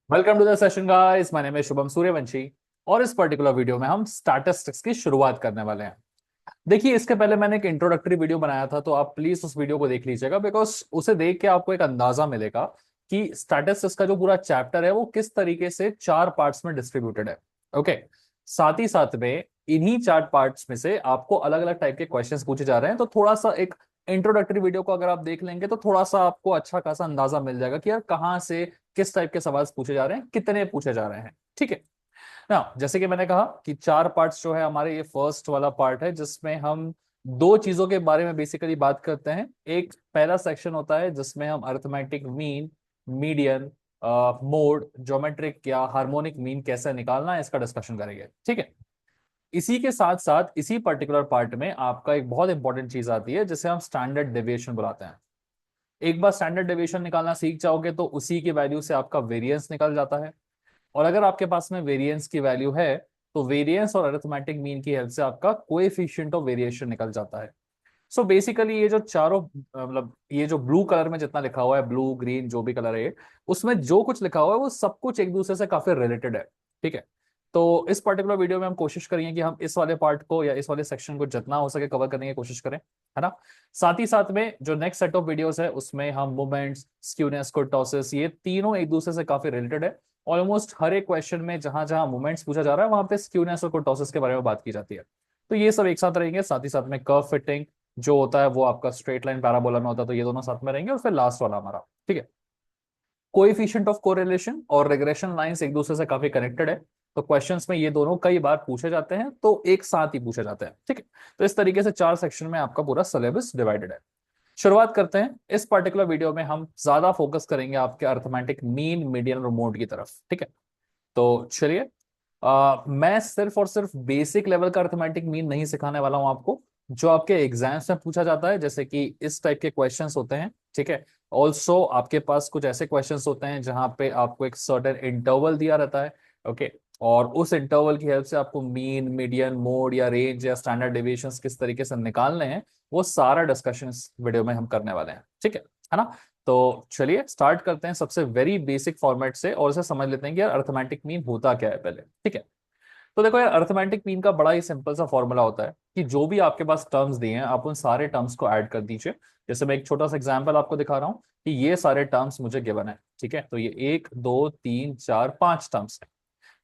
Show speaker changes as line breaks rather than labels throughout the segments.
Welcome to the session guys, my name है शुभम सूर्यवंशी। और इस पर्टिकुलर वीडियो में हम स्टैटिस्टिक्स की शुरुआत करने वाले हैं। देखिए, इसके पहले मैंने एक इंट्रोडक्टरी वीडियो बनाया था, तो आप प्लीज उस वीडियो को देख लीजिएगा, बिकॉज उसे देख के आपको एक अंदाजा मिलेगा कि स्टैटिस्टिक्स का जो पूरा चैप्टर है वो किस तरीके से चार पार्ट्स में डिस्ट्रीब्यूटेड है। ओके। साथ ही साथ में इन्हीं चार पार्ट्स में से आपको अलग अलग टाइप के क्वेश्चंस पूछे जा रहे हैं, तो थोड़ा सा एक इंट्रोडक्टरी वीडियो को अगर आप देख लेंगे तो थोड़ा सा आपको अच्छा खासा अंदाजा मिल जाएगा कि यार कहाँ से किस टाइप के सवाल पूछे जा रहे हैं, कितने पूछे जा रहे हैं। ठीक है ना। जैसे कि मैंने कहा कि चार पार्ट्स जो है हमारे, ये फर्स्ट वाला पार्ट है जिसमें हम दो चीजों के बारे में बेसिकली बात करते हैं। एक पहला सेक्शन होता है जिसमें हम arithmetic mean, median, mode, geometric या हार्मोनिक मीन कैसे निकालना है इसका डिस्कशन करेंगे। ठीक है। इसी के साथ साथ इसी पर्टिकुलर पार्ट में आपका एक बहुत इंपॉर्टेंट चीज आती है जिसे हम स्टैंडर्ड डेविएशन बुलाते हैं। एक बार स्टैंडर्ड डेविएशन निकालना सीख जाओगे तो उसी की वैल्यू से आपका वेरिएंस निकल जाता है। और अगर आपके पास में वेरिएंस की वैल्यू है तो वेरिएंस और अरिथमेटिक मीन की हेल्प से आपका कोएफिशिएंट ऑफ वेरिएशन निकल जाता है। सो बेसिकली ये जो चारों मतलब ये जो ब्लू कलर में जितना लिखा हुआ है, ब्लू ग्रीन जो भी कलर है, उसमें जो कुछ लिखा हुआ है वो सब कुछ एक दूसरे से काफी रिलेटेड है। ठीक है। तो इस पर्टिकुलर वीडियो में हम कोशिश करेंगे कि हम इस वाले पार्ट को या इस वाले सेक्शन को जितना हो सके कवर करने की कोशिश करें, है ना। साथ ही साथ में जो नेक्स्ट सेट ऑफ वीडियोस है उसमें हम मोमेंट्स, स्क्यूनेस, कुर्टोसिस, ये तीनों एक दूसरे से काफी रिलेटेड है। ऑलमोस्ट हर एक क्वेश्चन में जहां जहां मोमेंट्स पूछा जा रहा है वहां पे स्क्यूनेस और कुर्टोसिस के बारे में बात की जाती है। तो ये सब एक साथ रहेंगे। साथ ही साथ में कर्व फिटिंग जो होता है वो आपका स्ट्रेट लाइन पैराबोला में होता है, तो ये दोनों साथ में रहेंगे। और फिर लास्ट वाला हमारा, ठीक है, कोएफिशिएंट ऑफ कोरिलेशन और रिग्रेशन लाइंस एक दूसरे से काफी कनेक्टेड है। तो क्वेश्चंस में ये दोनों कई बार पूछे जाते हैं, तो एक साथ ही पूछे जाते हैं। ठीक है। तो इस तरीके से चार सेक्शन में आपका पूरा सिलेबस डिवाइडेड है। शुरुआत करते हैं। इस पर्टिकुलर वीडियो में हम ज्यादा फोकस करेंगे आपके अर्थमेटिक मीन, मीडियन और मोड की तरफ। ठीक है। तो चलिए, मैं सिर्फ और सिर्फ बेसिक लेवल का अर्थमेटिक मीन नहीं सिखाने वाला हूं आपको, जो आपके एग्जाम्स में पूछा जाता है, जैसे कि इस टाइप के क्वेश्चंस होते हैं। ठीक है। ऑल्सो आपके पास कुछ ऐसे क्वेश्चंस होते हैं जहां पे आपको एक सर्टेन इंटरवल दिया रहता है। ओके। और उस इंटरवल की हेल्प से आपको मीन, मीडियन, मोड या रेंज या स्टैंडर्ड डेविएशंस किस तरीके से निकालने हैं, वो सारा डिस्कशन इस वीडियो में हम करने वाले हैं। ठीक है ना। तो चलिए स्टार्ट करते हैं सबसे वेरी बेसिक फॉर्मेट से और इसे समझ लेते हैं कि यार अर्थमेटिक मीन होता क्या है पहले। ठीक है। तो देखो यार, अर्थमेटिक मीन का बड़ा ही सिंपल सा फॉर्मूला होता है कि जो भी आपके पास टर्म्स दिए हैं आप उन सारे टर्म्स को ऐड कर दीजिए। जैसे मैं एक छोटा सा एग्जांपल आपको दिखा रहा हूँ कि ये सारे टर्म्स मुझे गिवन है। ठीक है। तो ये एक, दो, तीन, चार, पांच टर्म्स है।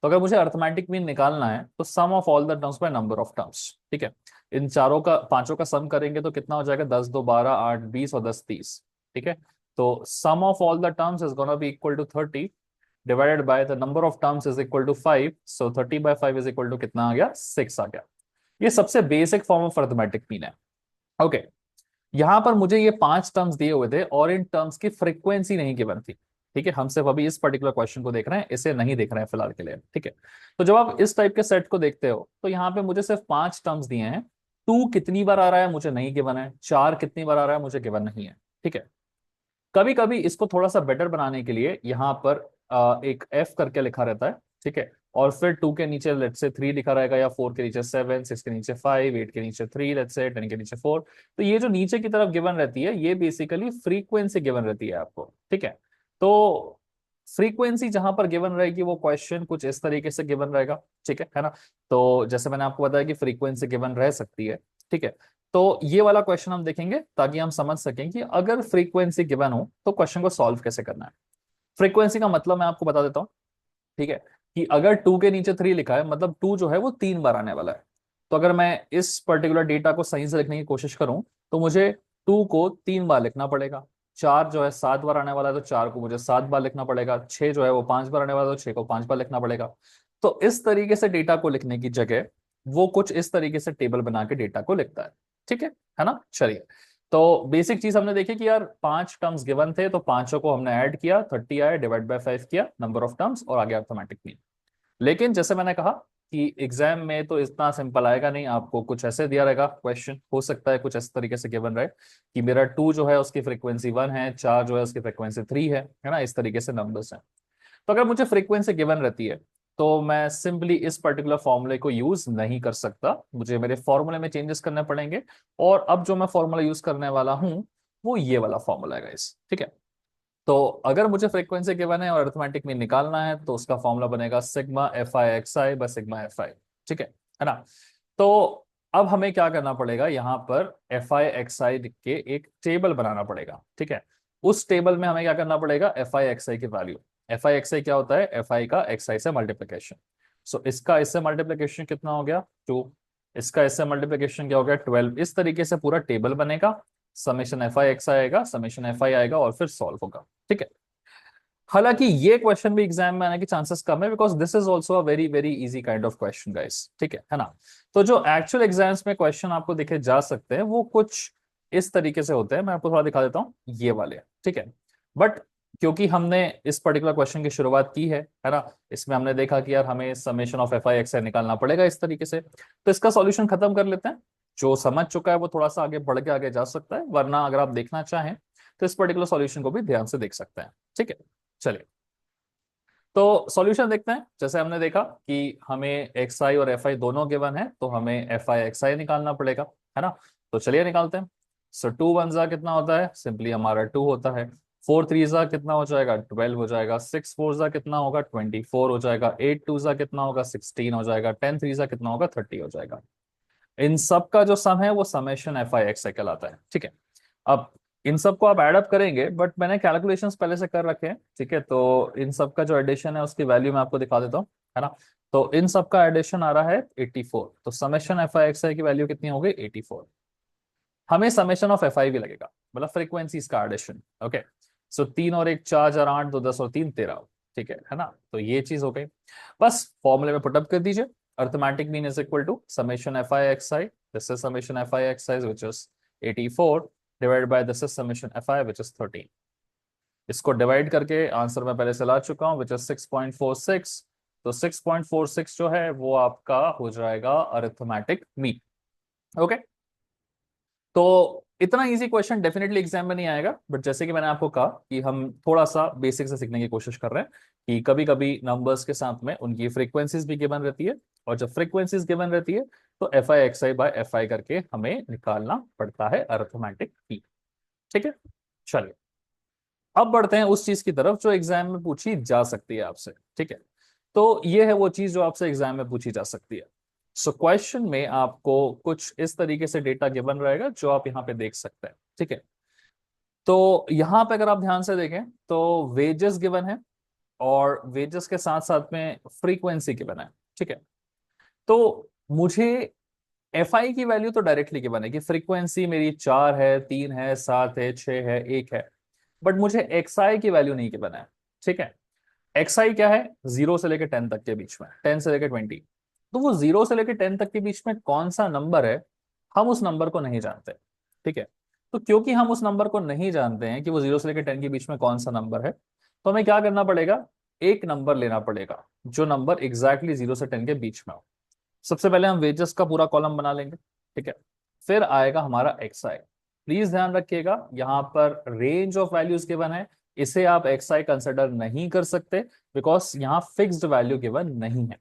तो अगर मुझे अर्थमेटिक मीन निकालना है तो sum of all the terms by number of terms. ठीक है। इन चारों का, पांचों का सम करेंगे तो कितना हो जाएगा? 10 2 12 8 20 और 10 30। ठीक है। तो sum of all the terms is gonna be equal to 30 divided by the number of terms is equal to 5। So 30 by 5 is equal to कितना आ गया? 6 आ गया। ये सबसे basic form of arithmetic mean है। ओके। यहां पर मुझे ये पांच टर्म्स दिए हुए थे और इन टर्म्स की फ्रीक्वेंसी नहीं गिवन थी। ठीक है। हम सिर्फ अभी इस पर्टिकुलर क्वेश्चन को देख रहे हैं, इसे नहीं देख रहे हैं फिलहाल के लिए। ठीक है। तो जब आप इस टाइप के सेट को देखते हो तो यहाँ पे मुझे सिर्फ पांच टर्म्स दिए हैं। टू कितनी बार आ रहा है मुझे नहीं गिवन है, चार कितनी बार आ रहा है मुझे गिवन नहीं है। ठीक है। कभी कभी इसको थोड़ा सा बेटर बनाने के लिए यहाँ पर एक एफ करके लिखा रहता है। ठीक है। और फिर टू के नीचे लेट्स से थ्री लिखा रहेगा, या फोर के नीचे सेवन, सिक्स के नीचे फाइव, एट के नीचे थ्री, लेट्स से 10 के नीचे फोर। तो ये जो नीचे की तरफ गिवन रहती है ये बेसिकली फ्रीक्वेंसी गिवन रहती है आपको। ठीक है। तो फ्रीक्वेंसी जहां पर गिवन रहेगी वो क्वेश्चन कुछ इस तरीके से गिवन रहेगा। ठीक है ना। तो जैसे मैंने आपको बताया कि फ्रीक्वेंसी गिवन रह सकती है। ठीक है। तो ये वाला क्वेश्चन हम देखेंगे ताकि हम समझ सकें कि अगर फ्रीक्वेंसी गिवन हो तो क्वेश्चन को सॉल्व कैसे करना है। फ्रीक्वेंसी का मतलब मैं आपको बता देता हूँ। ठीक है। कि अगर टू के नीचे थ्री लिखा है मतलब टू जो है वो तीन बार आने वाला है। तो अगर मैं इस पर्टिकुलर डेटा को सही से लिखने की कोशिश करूं तो मुझे टू को तीन बार लिखना पड़ेगा। चार जो है सात बार आने वाला है तो चार को मुझे सात बार लिखना पड़ेगा। छह जो है वो पांच बार आने वाला है तो छह को पांच बार लिखना पड़ेगा। तो इस तरीके से डेटा को लिखने की जगह वो कुछ इस तरीके से टेबल बना के डेटा को लिखता है। ठीक है ना। चलिए, तो बेसिक चीज हमने देखी कि यार पांच टर्म्स गिवन थे तो पांचों को हमने ऐड किया, 30 आया, डिवाइड बाय 5 किया, नंबर ऑफ टर्म्स, और आगे अर्थमेटिक मीन। लेकिन जैसे मैंने कहा कि एग्जाम में तो इतना सिंपल आएगा नहीं, आपको कुछ ऐसे दिया रहेगा क्वेश्चन, हो सकता है कुछ इस तरीके से गिवन रहे कि मेरा टू जो है उसकी फ्रीक्वेंसी वन है, चार जो है उसकी फ्रीक्वेंसी थ्री है ना, इस तरीके से नंबर्स हैं। तो अगर मुझे फ्रीक्वेंसी गिवन रहती है तो मैं सिंपली इस पर्टिकुलर फॉर्मूले को यूज नहीं कर सकता, मुझे मेरे फॉर्मूले में चेंजेस करने पड़ेंगे। और अब जो मैं फॉर्मूला यूज करने वाला हूं वो ये वाला फॉर्मूला है गाइस। ठीक है। तो अगर मुझे फ्रीक्वेंसी गिवन है और अरिथमेटिक मीन निकालना है तो उसका फॉर्मूला बनेगा sigma F i x i by sigma F i. ठीक है ना। तो अब हमें क्या करना पड़ेगा, यहाँ पर एफ आई एक्स आई लिख के एक टेबल बनाना पड़ेगा। ठीक है। उस टेबल में हमें क्या करना पड़ेगा, एफ आई एक्स आई की वैल्यू। एफ आई एक्स आई क्या होता है, एफ आई का एक्स आई से मल्टीप्लीकेशन। सो इसका इससे मल्टीप्लीकेशन कितना हो गया, 2। इसका इससे मल्टीप्लीकेशन क्या हो गया, 12। इस तरीके से पूरा टेबल बनेगा, समेशन एफ आई एक्स आएगा, समेशन एफ आई आएगा और फिर सॉल्व होगा। ठीक है। हालांकि ये क्वेश्चन भी एग्जाम में आने के चांसेस कम है, because this is also a very very easy kind of question guys. ठीक है ना। तो जो एक्चुअल एग्जाम्स में क्वेश्चन आपको देखे जा सकते हैं वो कुछ इस तरीके से होते हैं। मैं आपको थोड़ा दिखा देता हूँ ये वाले। ठीक है। बट क्योंकि हमने इस पर्टिकुलर क्वेश्चन की शुरुआत की है ना, इसमें हमने देखा कि यार हमें summation of f i x निकालना पड़ेगा इस तरीके से, तो इसका सॉल्यूशन खत्म कर लेते हैं। जो समझ चुका है वो थोड़ा सा आगे बढ़ के आगे जा सकता है, वरना अगर आप देखना चाहें तो इस पर्टिकुलर सॉल्यूशन को भी ध्यान से देख सकते हैं। ठीक है। चलिए, तो सॉल्यूशन देखते हैं। जैसे हमने देखा कि हमें एक्स आई और एफ आई दोनों गिवन है, तो हमें एफ आई एक्स आई निकालना पड़ेगा, है ना। तो चलिए निकालते हैं। सो 2 1 कितना होता है, सिंपली हमारा 2 होता है। 4 3 कितना हो जाएगा, 12 हो जाएगा। 6 4 कितना होगा, 24 हो जाएगा। 8 2 कितना होगा, 16 हो जाएगा। 10 3 कितना होगा, 30 हो जाएगा। इन सब का जो सम है वो समेशन एफ आई एक्स कहलाता है। ठीक है। अब इन सब को आप एड अप करेंगे, बट मैंने कैलकुलेशंस पहले से कर रखे हैं। ठीक है। तो इन सब का जो एडिशन है उसकी वैल्यू मैं आपको दिखा देता हूँ, है ना। तो इन सब का एडिशन आ रहा है 84। तो समेशन एफ आई एक्स आई की वैल्यू कितनी हो गई, 84। हमें समेशन ऑफ एफ आई भी लगेगा, मतलब फ्रीक्वेंसीज का एडिशन। ओके। सो 3 और 1 4 4 8 2 10 और 3 13। ठीक है ना। तो ये चीज हो गई। बस फॉर्मूले में पुटअप कर दीजिए। Arithmetic mean is equal to summation f i x i, this is summation f i x i which is 84 divide by this is summation f i which is 13। इसको डिवाइड करके आंसर में पहले से ला चुका हूं which is 6.46। तो 6.46 जो है वो आपका हो जाएगा अरिथमेटिक मीन। ओके। तो इतना इजी क्वेश्चन डेफिनेटली एग्जाम में नहीं आएगा, बट जैसे कि मैंने आपको कहा कि हम थोड़ा सा बेसिक से सीखने की कोशिश कर रहे हैं कि कभी कभी नंबर्स के साथ में उनकी फ्रीक्वेंसीज भी गिवन रहती है, और जब फ्रीक्वेंसीज गिवन रहती है तो f i x i by f i करके हमें निकालना पड़ता है अरिथमेटिक की। ठीक है। चलिए, अब बढ़ते हैं उस चीज की तरफ जो एग्जाम में पूछी जा सकती है आपसे। ठीक है। तो ये है वो चीज जो आपसे एग्जाम में पूछी जा सकती है। सो क्वेश्चन में आपको कुछ इस तरीके से डेटा गिवन रहेगा जो आप यहाँ पे देख सकते हैं। ठीक है। तो यहाँ पे अगर आप ध्यान से देखें तो वेजेस गिवन है, और वेजेस के साथ साथ में फ्रीक्वेंसी गिवन है। ठीक है। तो मुझे एफ आई की वैल्यू तो डायरेक्टली गिवन है कि फ्रीक्वेंसी मेरी 4 है, 3 है, 7 है, 6 है, 1 है, बट मुझे एक्स आई की वैल्यू नहीं गिवन है। ठीक है। एक्स आई क्या है, 0 से लेकर 10 तक के बीच में, 10 से लेकर 20। तो वो 0 से लेकर 10 तक के बीच में कौन सा नंबर है, हम उस नंबर को नहीं जानते। ठीक है। तो क्योंकि हम उस नंबर को नहीं जानते हैं कि वो 0 से लेकर 10 के बीच में कौन सा नंबर है, तो हमें क्या करना पड़ेगा, एक नंबर लेना पड़ेगा जो नंबर एग्जैक्टली 0 से 10 के बीच में हो। सबसे पहले हम वेजेस का पूरा कॉलम बना लेंगे। ठीक है। फिर आएगा हमारा एक्स आई। प्लीज ध्यान रखिएगा यहाँ पर रेंज ऑफ वैल्यूज गिवन है, इसे आप एक्स आई कंसिडर नहीं कर सकते, बिकॉज यहाँ फिक्स्ड वैल्यू गिवन नहीं है।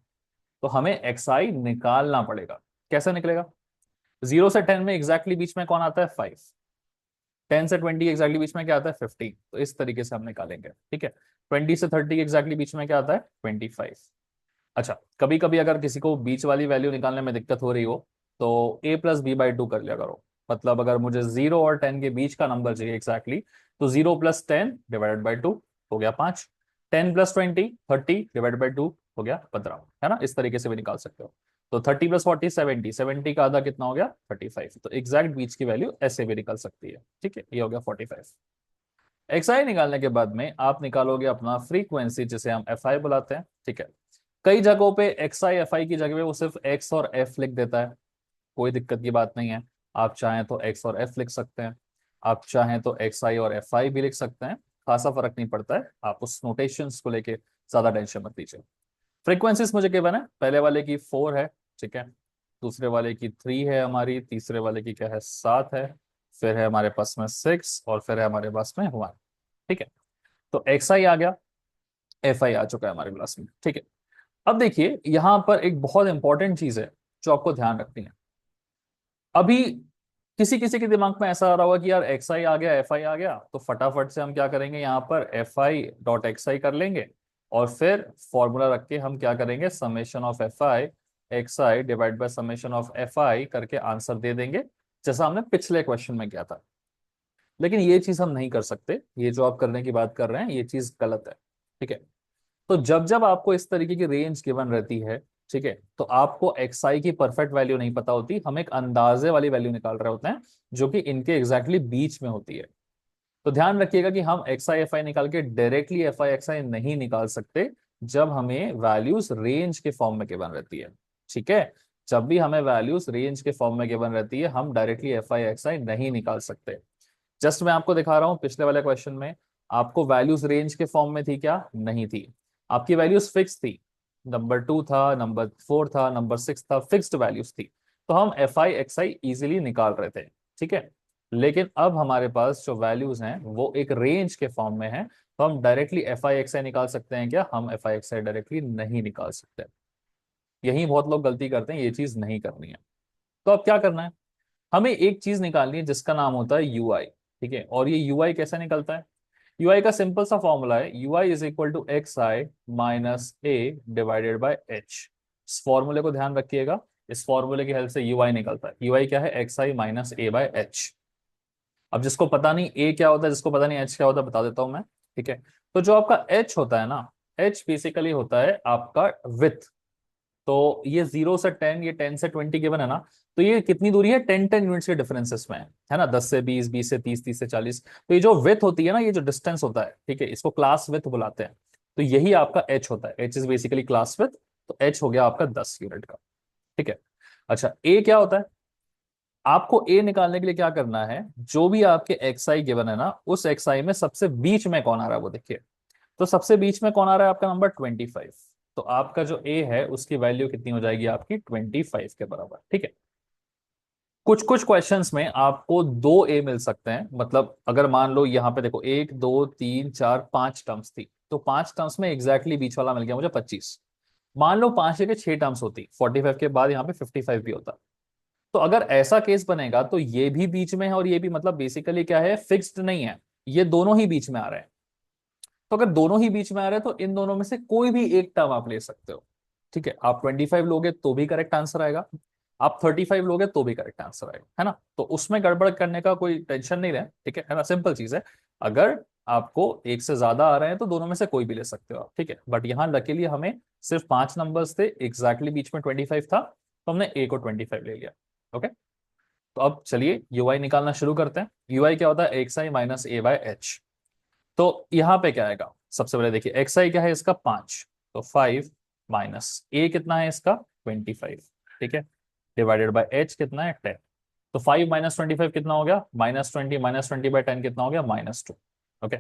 तो हमें एक्स आई निकालना पड़ेगा। कैसे निकलेगा, 0 से 10 में एग्जैक्टली बीच में कौन आता है, 5। 10 से 20 एग्जैक्टली बीच में क्या आता है, 15। तो इस तरीके से हम निकालेंगे। ठीक है। 20 से 30 एग्जैक्टली बीच में क्या आता है, 25। अच्छा, कभी कभी अगर किसी को बीच वाली वैल्यू निकालने में दिक्कत हो रही हो तो a+b/2 कर लिया करो। मतलब अगर मुझे 0 और 10 के बीच का नंबर चाहिए एग्जैक्टली, तो 0+10 डिवाइडेड बाई 2 हो गया 5। 10+20 30 डिवाइडेड बाई 2 हो गया 15, है ना। इस तरीके से भी निकाल सकते हो। तो 30+40 70, 70 का आधा कितना हो गया, 35। तो एग्जैक्ट बीच की वैल्यू ऐसे भी निकल सकती है। ठीक है, ये हो गया 45। एक्स आई निकालने के बाद में आप निकालोगे अपना फ्रीक्वेंसी जिसे हम एफ आई बुलाते हैं। ठीक है। कई जगहों पे एक्स आई एफ आई की जगह पे वो सिर्फ एक्स और एफ लिख देता है, कोई दिक्कत की बात नहीं है। आप चाहें तो एक्स और एफ लिख सकते हैं, आप चाहें तो एक्स आई और एफ आई भी लिख सकते हैं, खासा फर्क नहीं पड़ता है। आप उस नोटेशंस को लेके ज्यादा टेंशन मत लीजिए। फ्रीक्वेंसीज मुझे गिवन है, पहले वाले की 4 है। ठीक है। दूसरे वाले की 3 है हमारी, तीसरे वाले की क्या है, 7 है। फिर है हमारे पास में 6 और फिर है हमारे पास में 1। ठीक है। तो एक्स आई आ गया, एफ आई आ चुका है हमारे पास में। ठीक है। अब देखिए यहां पर एक बहुत इंपॉर्टेंट चीज है जो आपको ध्यान रखनी है। अभी किसी किसी के दिमाग में ऐसा आ रहा होगा कि यार एक्स आई आ गया, एफ आई आ गया, तो फटाफट से हम क्या करेंगे, यहाँ पर एफ आई डॉट एक्स आई कर लेंगे और फिर फॉर्मूला रख के हम क्या करेंगे, summation of f i x I divide by summation of f i करके आंसर दे देंगे, जैसा हमने पिछले क्वेश्चन में किया था। लेकिन ये चीज हम नहीं कर सकते, ये जो आप करने की बात कर रहे हैं ये चीज गलत है। ठीक है, तो जब जब आपको इस तरीके की रेंज गिवन रहती है, ठीक है, तो आपको एक्स आई की परफेक्ट वैल्यू नहीं पता होती, हम एक अंदाजे वाली वैल्यू निकाल रहे होते हैं जो कि इनके एग्जैक्टली बीच में होती है। तो ध्यान रखिएगा कि हम एक्स आई एफ आई निकाल के डायरेक्टली एफ आई एक्स आई नहीं निकाल सकते जब हमें वैल्यूज रेंज के फॉर्म में गिवन रहती है। ठीक है, जब भी हमें वैल्यूज रेंज के फॉर्म में गिवन रहती है हम डायरेक्टली एफ आई एक्स आई नहीं निकाल सकते। जस्ट मैं आपको दिखा रहा हूं, पिछले वाले क्वेश्चन में आपको वैल्यूज रेंज के फॉर्म में थी क्या, नहीं थी, आपकी वैल्यूज फिक्स थी, नंबर 2 था, नंबर 4 था, नंबर 6 था, फिक्स्ड वैल्यूज थी, तो हम F i x I easily निकाल रहे थे। ठीक है, लेकिन अब हमारे पास जो वैल्यूज हैं वो एक रेंज के फॉर्म में है, तो हम डायरेक्टली एफ आई एक्स आई निकाल सकते हैं क्या, हम F i x I directly नहीं निकाल सकते। यही बहुत लोग गलती करते हैं, ये चीज नहीं करनी है। तो अब क्या करना है, हमें एक चीज निकालनी है जिसका नाम होता है यू आई। ठीक है, और ये यू आई कैसे निकलता है, यू आई का सिंपल सा फॉर्मूला है, u i is equal to x i minus a divided by h. इस फॉर्मूले को ध्यान रखिएगा, इस फॉर्मूले की हेल्प से यू आई निकलता है, यू आई क्या है, x i minus A by H. अब जिसको पता नहीं ए क्या होता है, जिसको पता नहीं एच क्या होता है, बता देता हूं मैं। ठीक है, तो जो आपका एच होता है ना, एच बेसिकली होता है आपका विथ। तो ये 0 से 10, ये 10 से 20 गिवन है ना, तो ये कितनी दूरी है, 10 10 यूनिट्स के डिफरेंसेस में है ना, 10 से 20, 20 से 30, 30 से 40। तो ये जो विथ होती है ना, ये जो डिस्टेंस होता है, ठीक है, इसको क्लास विथ बुलाते हैं। तो यही आपका एच होता है, H is basically class with. तो एच हो गया आपका 10 यूनिट का। ठीक है, अच्छा ए क्या होता है, आपको ए निकालने के लिए क्या करना है, जो भी आपके एक्स आई गिवन है ना, उस एक्स आई में सबसे बीच में कौन आ रहा है वो देखिए। तो सबसे बीच में कौन आ रहा है, आपका नंबर 25। तो आपका जो ए है उसकी वैल्यू कितनी हो जाएगी, आपकी 25 के बराबर। ठीक है, कुछ कुछ क्वेश्चंस में आपको दो ए मिल सकते हैं, मतलब अगर मान लो यहाँ पे देखो 1 2 3 4 5 टर्म्स थी, तो 5 टर्म्स में एग्जैक्टली बीच वाला मिल गया मुझे 25। मान लो 5 के 6 टर्म्स होती, 45 के बाद यहाँ पे 55 भी होता। तो अगर ऐसा केस बनेगा तो ये भी बीच में है और ये भी, मतलब बेसिकली क्या है, फिक्स्ड नहीं है, ये दोनों ही बीच में आ रहे हैं। तो अगर दोनों ही बीच में आ रहे हैं तो इन दोनों में से कोई भी एक टर्म आप ले सकते हो। ठीक है, आप 25 लोगे तो भी करेक्ट आंसर आएगा, आप 35 लोगे तो भी करेक्ट आंसर आएगा, है ना। तो उसमें गड़बड़ करने का कोई टेंशन नहीं रहे, ठीक है ना, सिंपल चीज है। अगर आपको एक से ज्यादा आ रहे हैं तो दोनों में से कोई भी ले सकते हो आप। ठीक है, बट यहाँ लकीली हमें सिर्फ 5 नंबर्स थे, एग्जैक्टली बीच में 25 था, तो हमने ए को 25 ले लिया। ओके, तो अब चलिए यू आई निकालना शुरू करते हैं। यू आई क्या होता है, x i minus A by H. तो यहाँ पे क्या आएगा, सबसे पहले देखिए एक्स आई क्या है इसका 5, तो 5 माइनस ए कितना है इसका 25। ठीक है, डिवाइडेड बाय एच कितना है 10। तो 5 माइनस 25 कितना हो गया, -20, -20/10 कितना हो गया, -2। ओके,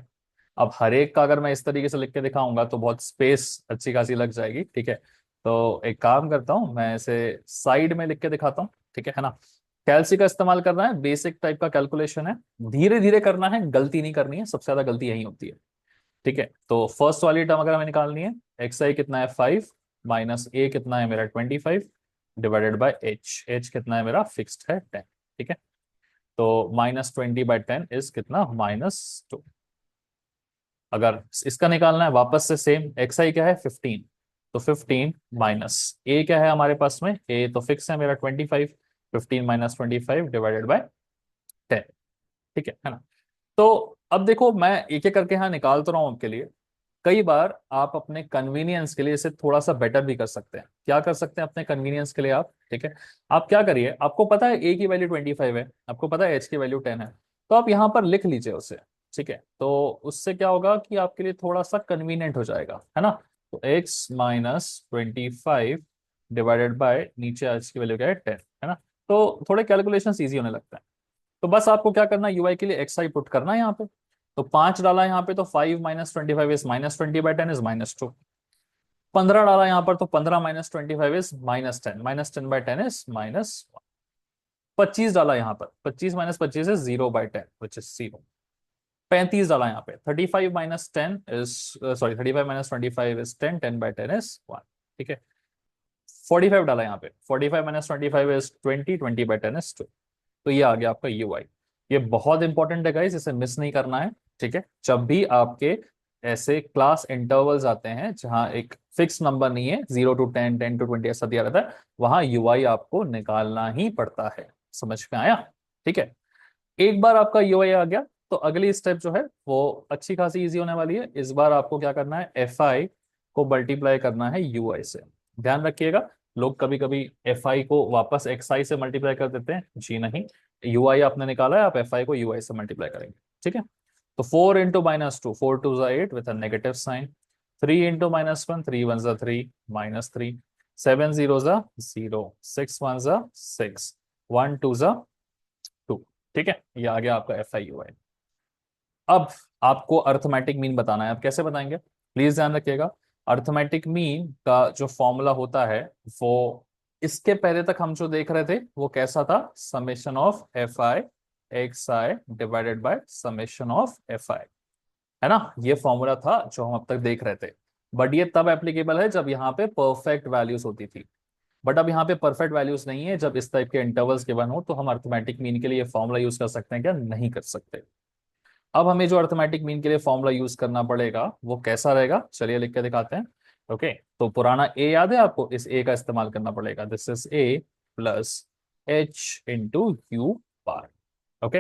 अब हर एक का अगर मैं इस तरीके से लिख के दिखाऊंगा तो बहुत स्पेस अच्छी खासी लग जाएगी। ठीक है, तो एक काम करता हूं, मैं इसे साइड में लिख के दिखाता हूँ। ठीक है ना, कैलसी का इस्तेमाल करना है, बेसिक टाइप का कैलकुलेशन है, धीरे धीरे करना है, गलती नहीं करनी है, सबसे ज्यादा गलती यही होती है। ठीक है, तो फर्स्ट वाली टर्म अगर हमें निकालनी है, एक्स आई कितना है 5 माइनस ए कितना है मेरा 25 डिवाइडेड बाय एच, एच कितना है मेरा फिक्स्ड है 10। ठीक है, तो -20/10 इज कितना, -2। अगर इसका निकालना है वापस से सेम, एक्स आई क्या है 15, तो 15 माइनस ए क्या है हमारे पास में, ए तो फिक्स है मेरा 25, 15 माइनस 25 डिवाइडेड बाय 10। ठीक है ना। तो अब देखो मैं एक एक करके यहाँ निकाल तो रहा हूँ आपके लिए। कई बार आप अपने कन्वीनियंस के लिए इसे थोड़ा सा बेटर भी कर सकते हैं, क्या कर सकते हैं अपने कन्वीनियंस के लिए आप, ठीक है, आप क्या करिए, आपको पता है ए की वैल्यू 25 है, आपको पता है एच की वैल्यू 10 है, तो आप यहाँ पर लिख लीजिए उसे। ठीक है, तो उससे क्या होगा कि आपके लिए थोड़ा सा कन्वीनियंट हो जाएगा, है ना। तो एक्स माइनस 25 डिवाइडेड बाय नीचे एच की वैल्यू क्या है 10, है ना। तो थोड़े कैलकुलेशन ईजी होने लगता है। तो बस आपको क्या करना है, यूआई के लिए एक्स आई पुट करना है यहाँ पे। तो 5 डाला यहाँ पे, तो 5 माइनस 25 इज -20/10 इज -2। 15 डाला यहाँ पर, तो 15 माइनस 25 इज -10, -10/10 इज -1। 25 डाला यहाँ पर, 25 माइनस 25 इज 0/10 विच इज 0। 35 डाला यहाँ पे, 35 minus 10 is, sorry 35 minus 25 is 10, 10/10 is 1। ठीक है, 45 डाला यहाँ पे, 45 माइनस 25 इज 20, 20/10 इज 2। तो ये आ गया आपका ui। ये बहुत इंपॉर्टेंट है गाइस, इसे मिस नहीं करना है। ठीक है, जब भी आपके ऐसे क्लास इंटरवल्स आते हैं जहां एक फिक्स नंबर नहीं है, 0 to 10, 10 to 20 ऐसा दिया रहता है, वहां ui आपको निकालना ही पड़ता है। समझ में आया? ठीक है, एक बार आपका ui आ गया तो अगली स्टेप जो है वो अच्छी खासी इजी होने वाली है। इस बार आपको क्या करना है, fi को मल्टीप्लाई करना है ui से। ध्यान रखिएगा, लोग कभी कभी fi को वापस xi से मल्टीप्लाई कर देते हैं, जी नहीं। ui आपने निकाला है, आप fi को ui से मल्टीप्लाई करेंगे। ठीक है, तो 4 into -2, 4 2 8 with a negative sign, 3 into -1, 3 1 3, -3, 7 0 0, 6 1 6, 1 2 2। ठीक है, ये आ गया आपका FI UI। अब आपको अर्थमेटिक मीन बताना है। आप कैसे बताएंगे, प्लीज ध्यान रखिएगा। अर्थमेटिक मीन का जो फॉर्मूला होता है वो, इसके पहले तक हम जो देख रहे थे वो कैसा था, summation of FI/XI divided by summation of FI, है ना। ये फॉर्मूला था जो हम अब तक देख रहे थे। बट ये तब एप्लीकेबल है जब यहाँ पे परफेक्ट वैल्यूज होती थी। बट अब यहाँ पे परफेक्ट वैल्यूज नहीं है, जब इस टाइप के इंटरवल्स गिवन हो तो हम अर्थमेटिक मीन के लिए फॉर्मूला यूज कर सकते हैं क्या, नहीं कर सकते। अब हमें जो अर्थमेटिक मीन के लिए फॉर्मूला यूज करना पड़ेगा वो कैसा रहेगा, चलिए लिख के दिखाते हैं। ओके, तो पुराना ए याद है आपको, इस ए का इस्तेमाल करना पड़ेगा। This is a plus h into u bar. Okay,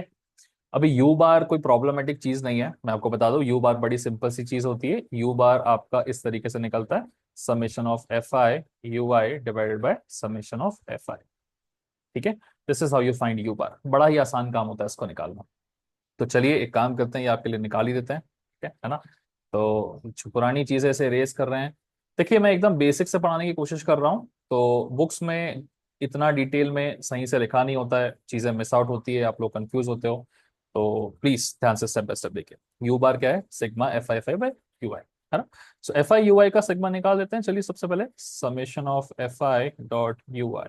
अभी यू बार कोई प्रॉब्लमेटिक चीज नहीं है, मैं आपको बता दूं, यू बार बड़ी सिंपल सी चीज होती है। यू बार आपका इस तरीके से निकलता है, summation of FI/UI divided by summation of FI। ठीक है, this is how you find u bar. बड़ा ही आसान काम होता है इसको निकालना। तो चलिए एक काम करते हैं, ये आपके लिए निकाल ही देते हैं। ठीक है ना। तो जो पुरानी चीजें से रेस कर रहे हैं, देखिए मैं एकदम बेसिक से पढ़ाने की कोशिश कर रहा हूँ, तो बुक्स में इतना डिटेल में सही से लिखा नहीं होता है, चीजें मिस आउट होती है, आप लोग कंफ्यूज होते हो। तो प्लीज ध्यान से स्टेप बाय स्टेप देखिए। यू बार क्या है, सिग्मा FI/FI/UI, है ना। सो FI/UI का सिग्मा निकाल देते हैं। चलिए सबसे पहले summation of FI.UI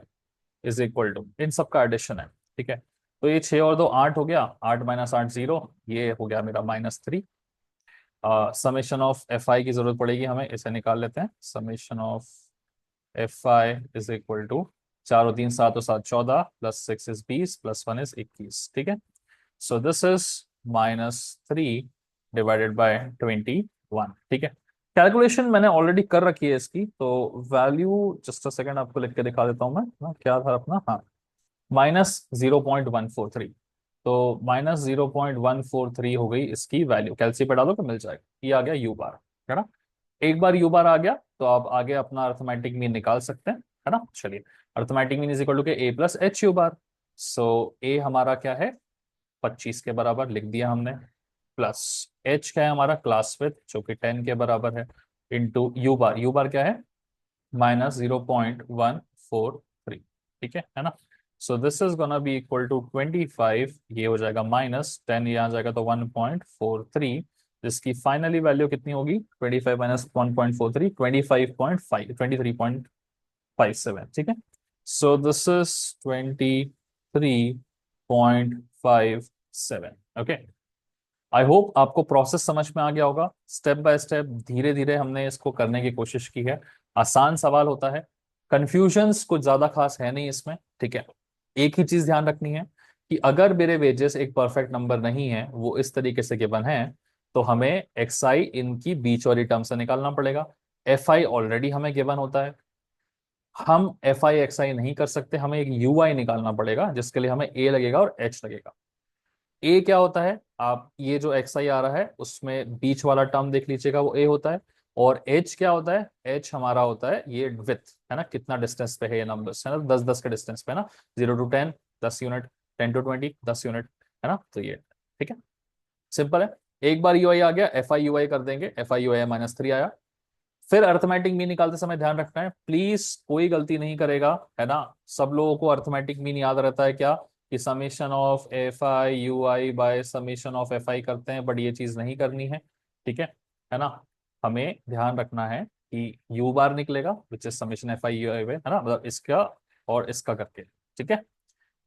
is equal to, इन सबका एडिशन है। ठीक है, तो ये 6 और 2 8 हो गया, 8 - 8 0, ये हो गया मेरा -3। समेशन ऑफ FI की जरूरत पड़ेगी हमें, इसे निकाल लेते हैं। Summation of FI is equal to, 4 और 3 7 और 7 14, +6 इज 20, +1 इज 21। ठीक है, so this is -3 divided by 21। ठीक है, कैलकुलेशन मैंने ऑलरेडी कर रखी है इसकी, तो वैल्यू जस्ट अ सेकंड आपको लिख के दिखा देता हूं मैं। क्या था अपना, हाँ, -0.143। तो -0.143 हो गई इसकी वैल्यू, कैलसी पे डालो तो मिल जाएगा। ये आ गया यू बार, है ना। एक बार यू बार आ गया तो आप आगे अपना अर्थमेटिक मीन निकाल सकते हैं, है ना। चलिए, arithmetic mean is equal to के a plus h u bar. So a हमारा क्या है, 25 के बराबर लिख दिया हमने, प्लस एच क्या है हमारा, क्लास विथ जो कि 10 के बराबर है, into u bar. U bar क्या है, -0.143। ठीक है ना। So this is gonna be equal to 25, ये हो जाएगा -10, ये आ जाएगा तो 1.43, जिसकी फाइनली वैल्यू कितनी होगी, 25 - 1.43, 25.5, 23.57। ठीक है, so this is 23.57। Okay, I hope आपको प्रोसेस समझ में आ गया होगा। स्टेप बाय स्टेप धीरे धीरे हमने इसको करने की कोशिश की है। आसान सवाल होता है, कंफ्यूजन्स कुछ ज्यादा खास है नहीं इसमें। ठीक है, एक ही चीज ध्यान रखनी है कि अगर मेरे वेजेस एक परफेक्ट नंबर नहीं है, वो इस तरीके से गिवन है, तो हमें एक्सआई इनकी बीच वाली टर्म से निकालना पड़ेगा। FI ऑलरेडी हमें गिवन होता है, हम FI/XI नहीं कर सकते, हमें एक UI निकालना पड़ेगा जिसके लिए हमें A लगेगा और H लगेगा। ए क्या होता है, आप ये जो XI आ रहा है उसमें बीच वाला टर्म देख लीजिएगा, वो ए होता है। और एच क्या होता है, एच हमारा होता है ये विथ, है ना, कितना डिस्टेंस पे है ये नंबर्स, है ना, 10 10 के डिस्टेंस पे, है ना, 0 to 10 10 यूनिट, 10 to 20 10 यूनिट, है ना। तो ये ठीक है, सिंपल है। एक बार यूआई आ गया, FI/UI कर देंगे, FI/UI -3 आया। फिर अर्थमेटिक मीन निकालते समय ध्यान रखना है, प्लीज कोई गलती नहीं करेगा, है ना। सब लोगों को अर्थमेटिक मीन याद रहता है क्या, कि summation of FI/UI bye summation of FI करते हैं, बट ये चीज नहीं करनी है। ठीक है ना। हमें ध्यान रखना है कि यू बार निकलेगा विच इज समेशन FI/UI है ना, मतलब इसका और इसका करके। ठीक है,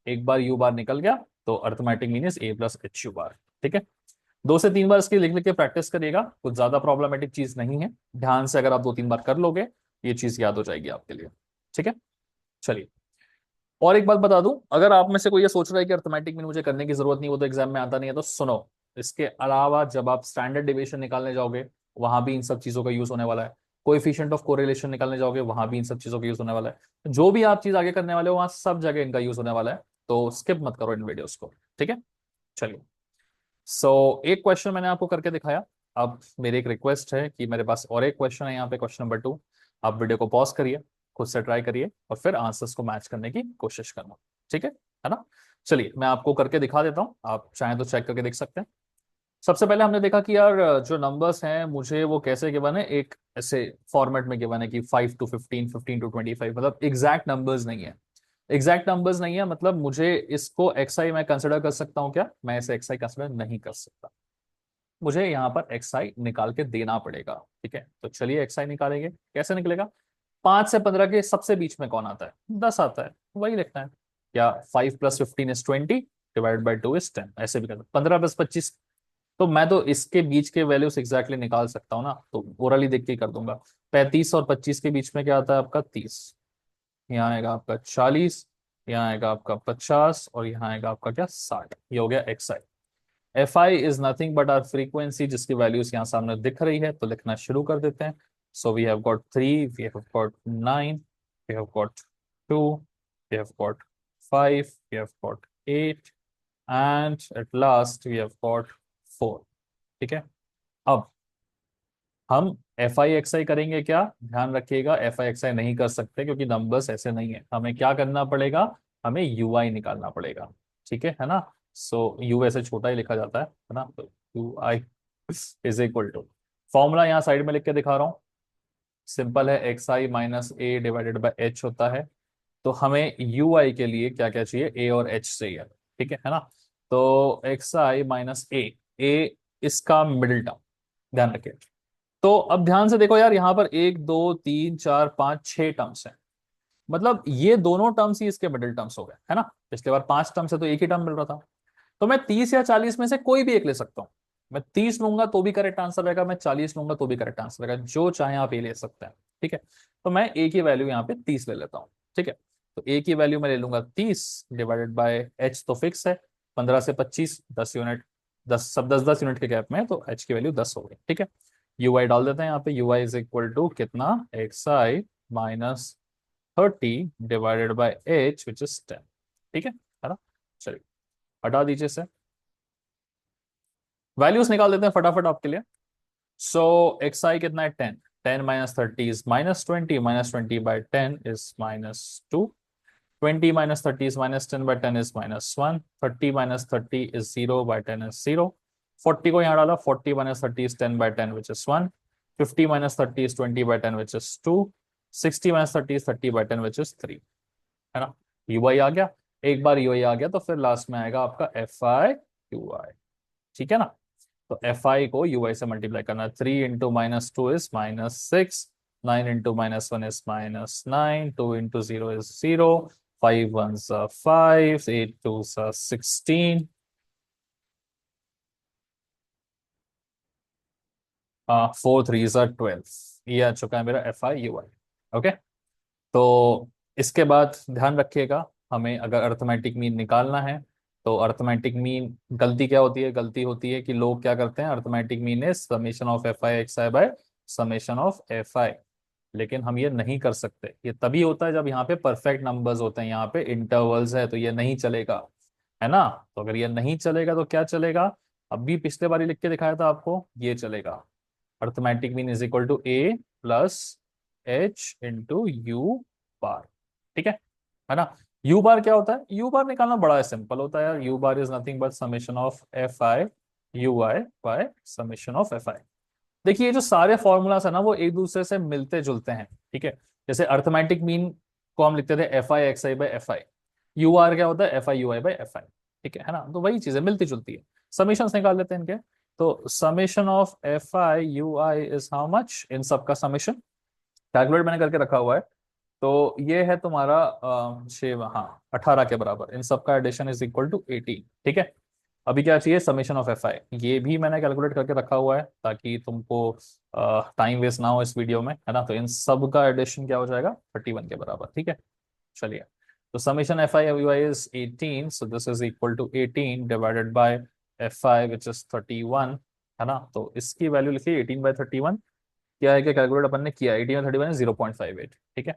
एक बार यू बार निकल गया तो arithmetic mean is A plus h u bar. ठीक है, 2 से 3 बार इसकी लिख लिख के प्रैक्टिस करिएगा, कुछ ज्यादा प्रॉब्लमेटिक चीज नहीं है। ध्यान से अगर आप 2 3 बार कर लोगे, ये चीज याद हो जाएगी आपके लिए। ठीक है, चलिए और एक बात बता दूं, अगर आप में से कोई ये सोच रहा है कि अर्थमेटिक मीन मुझे करने की जरूरत नहीं, वो तो एग्जाम में आता नहीं है, तो सुनो, इसके अलावा जब आप स्टैंडर्ड डिविएशन निकालने जाओगे वहां भी इन सब चीजों का यूज होने वाला है। कोएफिशिएंट ऑफ कोरिलेशन निकालने जाओगे वहां भी इन सब चीजों का यूज होने वाला है। जो भी आप चीज आगे करने वाले हो वहां सब जगह इनका यूज होने वाला है, तो स्किप मत करो इन वीडियोस को। ठीक है, चलिए। एक क्वेश्चन मैंने आपको करके दिखाया। अब मेरी एक रिक्वेस्ट है कि मेरे पास और एक क्वेश्चन है यहाँ पे, क्वेश्चन नंबर 2। आप वीडियो को पॉज करिए, खुद से ट्राई करिए और फिर आंसर्स को मैच करने की कोशिश करना। ठीक है ना? चलिए मैं आपको करके दिखा देता हूँ, आप चाहें तो चेक करके देख सकते हैं। सबसे पहले हमने देखा कि यार जो नंबर्स हैं मुझे वो कैसे गिवन है, एक ऐसे फॉर्मेट में गिवन है कि 5 to 15, 15 to 25, मतलब एग्जैक्ट नंबर्स नहीं है। एग्जैक्ट नंबर्स नहीं है मतलब मुझे इसको एक्स आई मैं कंसिडर कर सकता हूँ क्या? मैं इसे एक्स आई कंसिडर नहीं कर सकता, मुझे यहाँ पर एक्स आई निकाल के देना पड़ेगा। ठीक है, तो चलिए एक्स आई निकालेंगे। कैसे निकलेगा? 5 से 15 के सबसे बीच में कौन आता है? 10 आता है, वही लिखना है। या 5 + 15 = 20, /2 = 10, ऐसे भी कर 15 + 25। तो मैं तो इसके बीच के वैल्यूज एग्जैक्टली निकाल सकता हूँ ना, तो ओरली देख के ही कर दूंगा। 35 और 25 के बीच में क्या आता है आपका? 30। यहाँ आएगा आपका 40, यहाँ आएगा आपका 50 और यहाँ आएगा आपका क्या? 60। ये हो गया x i. F i is nothing but our frequency, जिसकी वैल्यूज यहाँ सामने दिख रही है, तो लिखना शुरू कर देते हैं। So we have got 3, we have got 9, we have got 2, we have got 5, we have got 8 and at last we have got 4। ठीक है, अब हम एफ आई एक्स आई करेंगे क्या? ध्यान रखिएगा, एफ आई एक्स आई नहीं कर सकते क्योंकि नंबर्स ऐसे नहीं है। हमें क्या करना पड़ेगा? हमें यू आई निकालना पड़ेगा। ठीक है ना? यू ऐसे छोटा ही लिखा जाता है ना? तो u i is equal to, formula यहाँ साइड में लिख के दिखा रहा हूँ, सिंपल है, x i minus a divided by h होता है। तो हमें यू आई के लिए क्या क्या चाहिए? ए और एच चाहिए। ठीक है ना? तो एक्स आई माइनस ए इसका मिडिल टर्म, ध्यान रखिए। तो अब ध्यान से देखो यार, यहाँ पर 1 2 3 4 5 6 टर्म्स हैं, मतलब ये दोनों टर्म्स ही इसके मिडिल टर्म्स हो गए, है ना? पिछले बार 5 टर्म्स है तो एक ही टर्म मिल रहा था। तो मैं 30 या 40 में से कोई भी एक ले सकता हूँ। मैं 30 लूंगा तो भी करेक्ट आंसर रहेगा, मैं 40 लूंगा तो भी करेक्ट आंसर रहेगा, जो चाहे आप ये ले सकते हैं। ठीक है, तो मैं ए की वैल्यू यहाँ पे 30 ले लेता हूँ। ठीक है, तो ए की वैल्यू मैं ले लूंगा 30 डिवाइडेड बाय एच तो फिक्स है, 15 से 25, 10 यूनिट, 10 सब 10 10 यूनिट के गैप में है, तो एच की वैल्यू 10 हो गई। ठीक है, यू आई डाल देते हैं यहाँ पे, u i is equal to कितना? X i minus 30 divided by h which is 10। ठीक है ना? चलिए हटा दीजिए इसे, वैल्यूज निकाल देते हैं फटाफट आपके लिए। सो एक्स आई कितना है? 10। 10 - 30 is -20, -20/10 is -2, 20 - 30 is -10/10 is -1, 30 - 30 is 0/10 is 0, 40 को यहाँ डाला, 40 - 30 is 10/10 which is 1, 50 - 30 is 20/10 which is 2, 60 - 30 is 30/10 which is 3। है ना? यू आई आ गया, एक बार यू आई आ गया तो फिर लास्ट में आएगा आपका एफ आई यू आई। ठीक है ना? तो एफ आई को यू आई से मल्टीप्लाई करना, 3 × -2 is -6, 9 × -1 is -9, 2 × 0 is 0, 5 1s are 5, 8 2s are 16, 4 3s are 12। ये आ चुका है मेरा F i u I. Okay, तो इसके बाद ध्यान रखिएगा, हमें अगर अर्थमेटिक मीन निकालना है तो अर्थमेटिक मीन, गलती क्या होती है? गलती होती है कि लोग क्या करते हैं, arithmetic mean is summation of f i x i bye summation of f आई। लेकिन हम ये नहीं कर सकते, ये तभी होता है जब यहाँ पे परफेक्ट नंबर्स होते हैं, यहाँ पे इंटरवल्स है तो ये नहीं चलेगा, है ना? तो अगर ये नहीं चलेगा तो क्या चलेगा? अभी पिछले बार ही लिख के दिखाया था आपको, ये चलेगा, arithmetic mean is equal to a plus h into u bar. ठीक है ना? यू बार क्या होता है? यू बार निकालना बड़ा सिंपल होता है यार, you bar is nothing but summation of f i u I bye summation of f आई। देखिए ये जो सारे फॉर्मूलास है ना वो एक दूसरे से मिलते जुलते हैं। ठीक है, जैसे अर्थमेटिक मीन को हम लिखते थे f i x i by f i, u r क्या होता है? F i u i by f i. ठीक है ना? तो वही चीजें मिलती जुलती है। समेशन निकाल लेते हैं इनके। तो summation of f i u i is how much? इन सबका समेशन कैलकुलेट मैंने करके रखा हुआ है, तो ये है तुम्हारा 6, हाँ 18 के बराबर, इन सबका एडिशन इज इक्वल टू 18। ठीक है, अभी क्या चाहिए? समेशन ऑफ एफ आई, ये भी मैंने कैलकुलेट करके रखा हुआ है ताकि तुमको टाइम वेस्ट ना हो इस वीडियो में, है ना? तो इन सब का एडिशन क्या हो जाएगा? 31 के बराबर। ठीक है, चलिए तो summation f i u i is 18, so this is equal to 18 divided by f i which is 31, है ना। तो इसकी वैल्यू लिखिए 18/31। क्या है कि कैलकुलेट अपन ने किया, 18/31 0.58, ठीक है।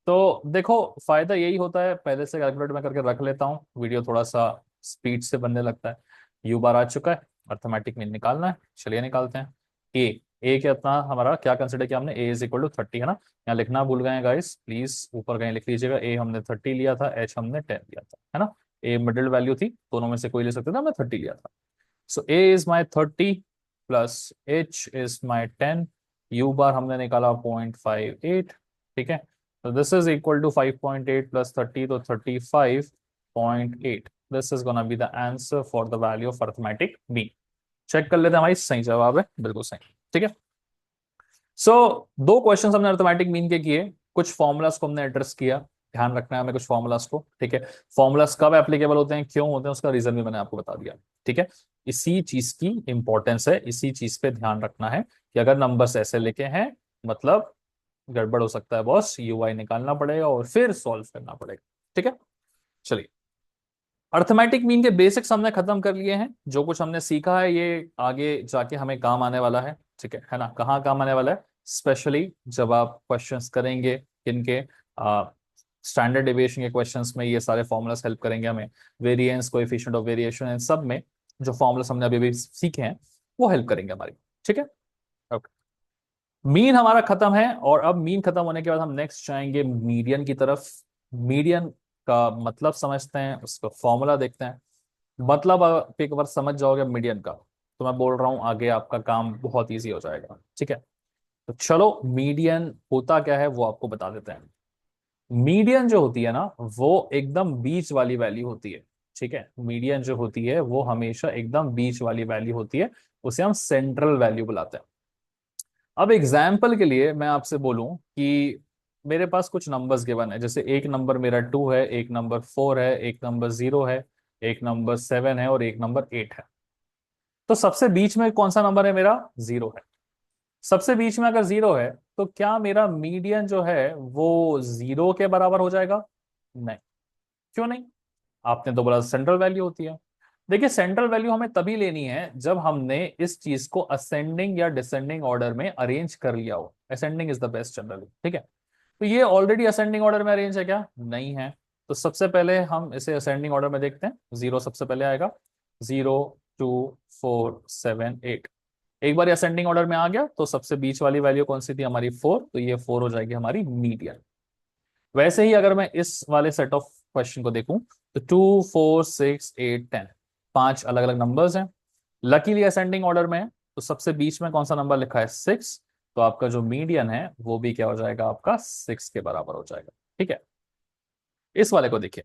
तो देखो फायदा यही होता है, पहले से कैलकुलेट में करके रख लेता हूँ, वीडियो थोड़ा सा स्पीड से बनने लगता है। यू बार आ चुका है, अर्थमेटिक मीन निकालना है, चलिए निकालते हैं। ए कितना हमारा क्या कंसिडर किया हमने, ए इज इक्वल टू 30, है ना। यहाँ लिखना भूल गए गाइस, प्लीज ऊपर कहीं लिख लीजिएगा। ए हमने 30 लिया था, एच हमने 10 लिया था, है ना। ए मिडिल वैल्यू थी, दोनों में से कोई ले सकते थे, हमने 30 लिया था। So a is my 30 plus h is my 10, u bar हमने निकाला 0.58, ठीक है। तो this is equal to 5.8 plus 30, तो 35.8। This is gonna be the answer for the value of arithmetic mean. Check कर लेते हैं भाई, सही जवाब है, बिल्कुल सही, ठीक है। सो दो क्वेश्चन हमने अर्थमेटिक मीन के किए, कुछ फॉर्मूलाज को हमने एड्रेस किया, ध्यान रखना है हमें कुछ फॉर्मूलाज को, ठीक है। फॉर्मूलाज कब एप्लीकेबल होते हैं, क्यों होते हैं, उसका रीजन भी मैंने आपको बता दिया, ठीक है। इसी चीज की इंपॉर्टेंस है, इसी चीज पे ध्यान रखना है कि अगर नंबर्स ऐसे लेके हैं मतलब गड़बड़ हो सकता है बॉस, यूआई निकालना पड़ेगा और फिर सॉल्व करना पड़ेगा, ठीक है। चलिए, अर्थमेटिक मीन के बेसिक्स हमने खत्म कर लिए हैं, जो कुछ हमने सीखा है ये आगे जाके हमें काम आने वाला है, ठीक है ना। कहाँ काम आने वाला है, स्पेशली जब आप क्वेश्चंस करेंगे किनके, स्टैंडर्ड डेविएशन के क्वेश्चंस में ये सारे फॉर्मूलास हेल्प करेंगे हमें। वेरिएंस, कोएफिशिएंट ऑफ वेरिएशन, इन सब में जो फॉर्मूलास हमने अभी अभी सीखे हैं वो हेल्प करेंगे हमारी, ठीक है। ओके, मीन हमारा खत्म है, और अब मीन खत्म होने के बाद हम नेक्स्ट जाएंगे मीडियन की तरफ। मीडियन का मतलब समझते हैं, उसका फॉर्मूला देखते हैं। मतलब आप एक बार समझ जाओगे मीडियन का, तो मैं बोल रहा हूं आगे आपका काम बहुत इजी हो जाएगा, ठीक है। तो चलो, मीडियन होता क्या है वो आपको बता देते हैं। मीडियन जो होती है ना, वो एकदम बीच वाली वैल्यू होती है, ठीक है। मीडियन जो होती है वो हमेशा एकदम बीच वाली वैल्यू होती है, उसे हम सेंट्रल वैल्यू बुलाते हैं। अब एग्जाम्पल के लिए मैं आपसे बोलूं कि मेरे पास कुछ नंबर्स गिवन है, जैसे एक नंबर मेरा 2 है, एक नंबर 4 है, एक नंबर 0 है, एक नंबर 7 है और एक नंबर 8 है। तो सबसे बीच में कौन सा नंबर है मेरा, 0 है। सबसे बीच में अगर 0 है तो क्या मेरा मीडियन जो है वो 0 के बराबर हो जाएगा, नहीं। क्यों नहीं, आपने तो बोला सेंट्रल वैल्यू होती है। देखिए, सेंट्रल वैल्यू हमें तभी लेनी है जब हमने इस चीज को असेंडिंग या डिसेंडिंग ऑर्डर में अरेंज कर लिया हो। Ascending is the best generally, ठीक है। तो ये ऑलरेडी असेंडिंग ऑर्डर में अरेंज है क्या, नहीं है। तो सबसे पहले हम इसे असेंडिंग ऑर्डर में देखते हैं, 0 सबसे पहले आएगा, 0 2 4 7 8। एक बार असेंडिंग ऑर्डर में आ गया तो सबसे बीच वाली वैल्यू कौन सी थी हमारी, 4, तो ये 4 हो जाएगी हमारी मीडियन। वैसे ही अगर मैं इस वाले सेट ऑफ क्वेश्चन को देखूं, तो 2 4 6 8 10, 5 अलग अलग नंबर्स हैं, लकीली असेंडिंग ऑर्डर में है, तो सबसे बीच में कौन सा नंबर लिखा है, 6। तो आपका जो मीडियन है वो भी क्या हो जाएगा, आपका 6 के बराबर हो जाएगा, ठीक है। इस वाले को देखिए,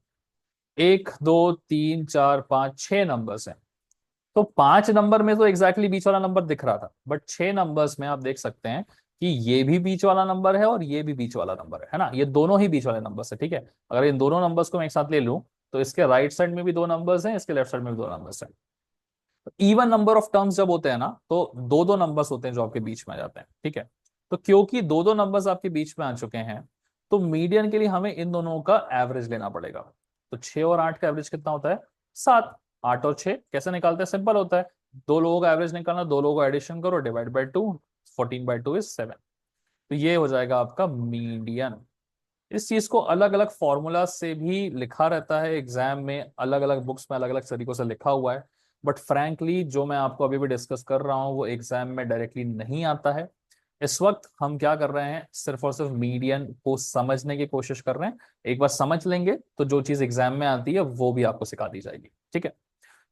1 2 3 4 5 6 नंबर्स हैं, तो 5 नंबर में तो एग्जैक्टली बीच वाला नंबर दिख रहा था, बट 6 नंबर्स में आप देख सकते हैं कि ये भी बीच वाला नंबर है और ये भी बीच वाला नंबर है ना, ये दोनों ही बीच वाले नंबर्स है, ठीक है। अगर इन दोनों नंबर्स को मैं एक साथ ले लूं, तो इसके राइट साइड में भी 2 नंबर्स हैं, इसके लेफ्ट साइड में भी 2 नंबर्स हैं। इवन नंबर ऑफ टर्म्स जब होते हैं ना, तो दो दो नंबर्स होते हैं जो आपके बीच में आ जाते हैं, ठीक है। तो क्योंकि दो दो नंबर्स आपके बीच में आ चुके हैं, तो मीडियन के लिए हमें इन दोनों का एवरेज लेना पड़ेगा। तो 6 और 8 का एवरेज कितना होता है, 7। 8 और 6 कैसे निकालते हैं, सिंपल होता है, दो लोगों का एवरेज निकालना, दो लोगों का एडिशन करो, डिवाइड बाई 2, 14/2 इज 7। तो ये हो जाएगा आपका मीडियन। इस चीज को अलग अलग फॉर्मूला से भी लिखा रहता है एग्जाम में, अलग अलग बुक्स में अलग अलग तरीकों से लिखा हुआ है, बट फ्रैंकली जो मैं आपको अभी भी डिस्कस कर रहा हूं वो एग्जाम में डायरेक्टली नहीं आता है। इस वक्त हम क्या कर रहे हैं, सिर्फ और सिर्फ मीडियन को समझने की कोशिश कर रहे हैं। एक बार समझ लेंगे तो जो चीज एग्जाम में आती है वो भी आपको सिखा दी जाएगी, ठीक है।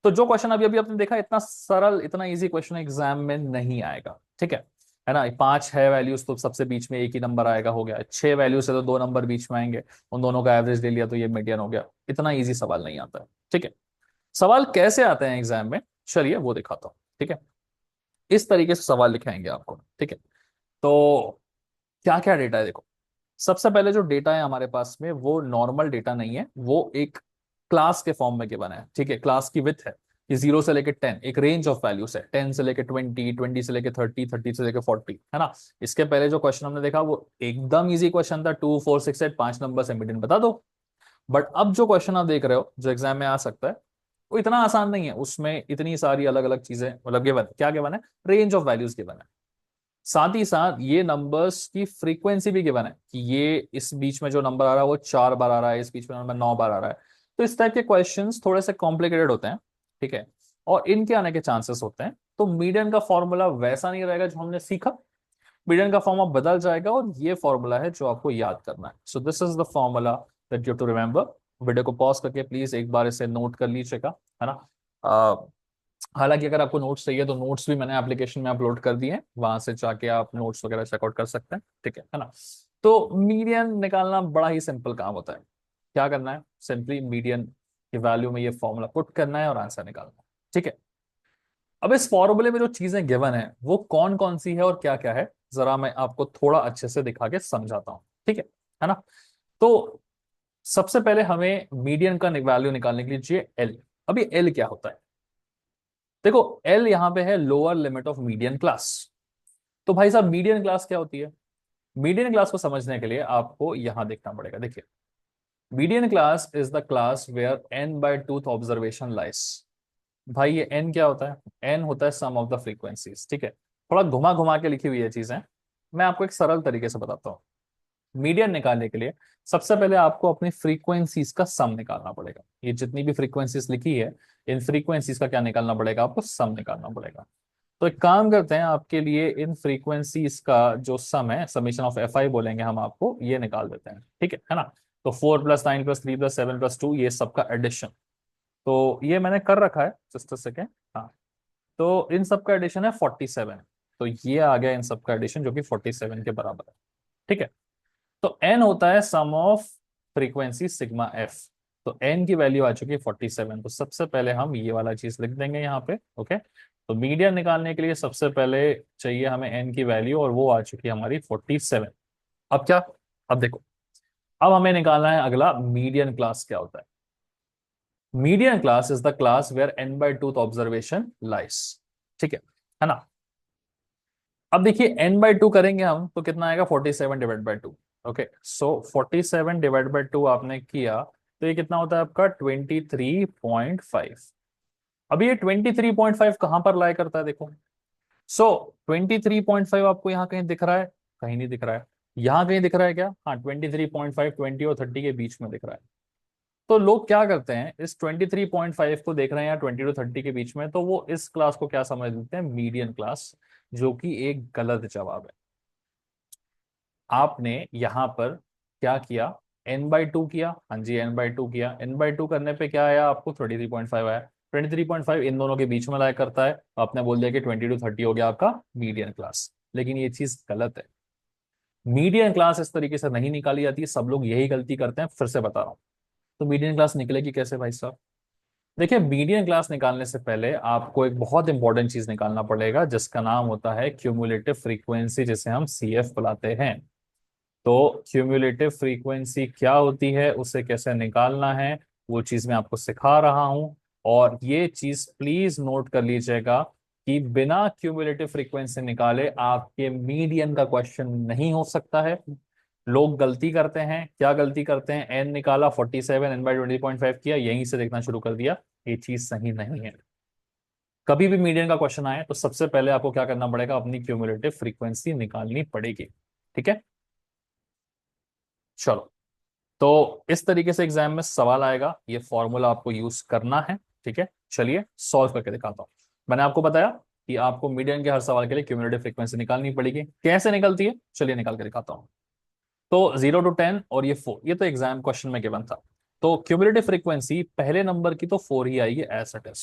तो जो क्वेश्चन अभी अभी आपने देखा, इतना सरल इतना इजी क्वेश्चन एग्जाम में नहीं आएगा, ठीक है ना। 5 है वैल्यूज, तो सबसे बीच में एक ही नंबर आएगा, हो गया। 6 वैल्यूज है तो 2 नंबर बीच में आएंगे, उन दोनों का एवरेज ले लिया तो ये मीडियन हो गया। इतना इजी सवाल नहीं आता है, ठीक है। सवाल कैसे आते हैं एग्जाम में, चलिए वो दिखाता हूँ, ठीक है। इस तरीके से सवाल लिखाएंगे आपको, ठीक है। तो क्या क्या डेटा है, देखो। सबसे पहले जो डेटा है हमारे पास में वो नॉर्मल डेटा नहीं है, वो एक क्लास के फॉर्म में गिवन है, ठीक है। क्लास की विथ है कि 0 से लेकर 10, एक रेंज ऑफ वैल्यूज है, 10 से लेकर 20, 20 से लेकर 30, 30 से लेकर 40, है ना। इसके पहले जो क्वेश्चन हमने देखा वो एकदम इजी क्वेश्चन था, 2 4 6 8, 5 नंबर से मीडियन बता दो। बट अब जो क्वेश्चन आप देख रहे हो जो एग्जाम में आ सकता है वो इतना आसान नहीं है, उसमें इतनी सारी अलग अलग चीजें मतलब गिवन क्या गिवन है, रेंज ऑफ वैल्यूज गिवन है, साथ ही साथ ये नंबर्स की फ्रीक्वेंसी भी गिवन है कि ये इस बीच में जो नंबर आ रहा है वो 4 बार आ रहा है, इस बीच में नंबर 9 बार आ रहा है। तो इस टाइप के क्वेश्चंस थोड़े से कॉम्प्लिकेटेड होते हैं, ठीक है, और इनके आने के चांसेस होते हैं। तो मीडियन का फॉर्मूला वैसा नहीं रहेगा जो हमने सीखा, मीडियन का फॉर्मूला बदल जाएगा और ये फॉर्मूला है जो आपको याद करना है। So this is the formula that you to remember. Video को पॉज करके प्लीज एक बार इसे नोट कर लीजिएगा, है ना। हालांकि अगर आपको नोट्स चाहिए तो नोट्स भी मैंने एप्लीकेशन में अपलोड कर दिए हैं, वहां से जाके आप नोट्स वगैरह चेकआउट कर सकते हैं, ठीक है ना। तो मीडियन निकालना बड़ा ही सिंपल काम होता है। क्या करना है, सिंपली मीडियन की वैल्यू में ये फॉर्मूला पुट करना है और आंसर निकालना है, ठीक है। अब इस फॉर्मूले में जो चीजें गिवन है वो कौन कौन सी है और क्या क्या है, जरा मैं आपको थोड़ा अच्छे से दिखा के समझाता हूं, ठीक है ना। तो सबसे पहले हमें मीडियन का वैल्यू निकालने के लिए चाहिए एल। अभी एल क्या होता है, देखो एल यहां पे है lower limit of median class. तो भाई साहब मीडियन क्लास क्या होती है, मीडियन क्लास को समझने के लिए आपको यहां देखना पड़ेगा। देखिए median class is the class where n by twoth observation lies. भाई ये एन क्या होता है, एन होता है सम ऑफ द फ्रीक्वेंसीज, ठीक है। थोड़ा घुमा घुमा के लिखी हुई है चीजें, मैं आपको एक सरल तरीके से बताता हूँ। मीडियन निकालने के लिए सबसे पहले आपको अपनी फ्रीक्वेंसीज का सम निकालना पड़ेगा। ये जितनी भी फ्रीक्वेंसीज लिखी है इन फ्रीक्वेंसीज का क्या निकालना पड़ेगा, आपको सम निकालना पड़ेगा। तो एक काम करते हैं, आपके लिए इन फ्रीक्वेंसीज का जो सम है, समीशन ऑफ एफ आई बोलेंगे हम आपको, ये निकाल देते हैं, ठीक है ना। तो 4 + 9 + 3 + 7 + 2 ये सबका एडिशन, तो ये मैंने कर रखा है, जस्ट अ सेकेंड। हाँ, तो इन सबका एडिशन है 47। तो ये आ गया इन सबका एडिशन जो कि 47 के बराबर है, ठीक है। तो एन होता है सम ऑफ फ्रीक्वेंसी सिग्मा एफ। तो एन की वैल्यू आ चुकी है 47। तो सबसे पहले हम ये वाला चीज लिख देंगे यहाँ पे, ओके। तो मीडियन निकालने के लिए सबसे पहले चाहिए हमें एन की वैल्यू और वो आ चुकी है हमारी 47। अब क्या, अब देखो, अब हमें निकालना है अगला मीडियन क्लास क्या होता है। Median class is the class where n by twoth observation lies, ठीक है ना। अब देखिए एन बाय टू करेंगे हम तो कितना आएगा, 47/2। ओके, सो 47/2 आपने किया तो ये कितना होता है आपका 23.5। अब ये 23.5 कहां पर लाई करता है, देखो। सो 23.5 आपको यहाँ कहीं दिख रहा है, कहीं नहीं दिख रहा है। यहाँ कहीं दिख रहा है क्या, हाँ 23.5 20 और 30 के बीच में दिख रहा है। तो लोग क्या करते हैं, इस 23.5 को देख रहे हैं या 20 to 30 के बीच में, तो वो इस क्लास को क्या समझ लेते हैं, मीडियन क्लास, जो कि एक गलत जवाब है। आपने यहां पर क्या किया, n/2 किया, हाँ जी n/2 किया, n/2 करने पे क्या आया आपको, 33.5 आया। 23.5 इन दोनों के बीच में लाया करता है, तो आपने बोल दिया कि 20 to 30 हो गया आपका मीडियन क्लास, लेकिन ये चीज गलत है। मीडियन क्लास इस तरीके से नहीं निकाली जाती है, सब लोग यही गलती करते हैं, फिर से बता रहा हूँ। तो मीडियन क्लास निकलेगी कैसे भाई साहब, देखिए मीडियन क्लास निकालने से पहले आपको एक बहुत इंपॉर्टेंट चीज निकालना पड़ेगा जिसका नाम होता है क्यूमुलेटिव फ्रीक्वेंसी, जिसे हम CF बुलाते हैं। तो क्यूमुलेटिव फ्रीक्वेंसी क्या होती है, उसे कैसे निकालना है, वो चीज मैं आपको सिखा रहा हूं। और ये चीज प्लीज नोट कर लीजिएगा कि बिना क्यूमुलेटिव फ्रीक्वेंसी निकाले आपके मीडियन का क्वेश्चन नहीं हो सकता है। लोग गलती करते हैं, क्या गलती करते हैं, एन निकाला 47, n/20.5 किया, यहीं से देखना शुरू कर दिया। ये चीज सही नहीं है। कभी भी मीडियन का क्वेश्चन आए तो सबसे पहले आपको क्या करना पड़ेगा, अपनी क्यूमुलेटिव फ्रीक्वेंसी निकालनी पड़ेगी, ठीक है। चलो, तो इस तरीके से एग्जाम में सवाल आएगा, ये फॉर्मूला आपको यूज करना है, ठीक है। चलिए सॉल्व करके दिखाता हूं। मैंने आपको बताया कि आपको मीडियन के हर सवाल के लिए क्यूमुलेटिव फ्रीक्वेंसी निकालनी पड़ेगी, कैसे निकलती है चलिए निकाल के दिखाता हूं। तो 0 to 10 और ये 4, ये तो एग्जाम क्वेश्चन में गिवन था। तो क्यूमुलेटिव फ्रीक्वेंसी पहले नंबर की तो 4 ही आएगी एज इट इज।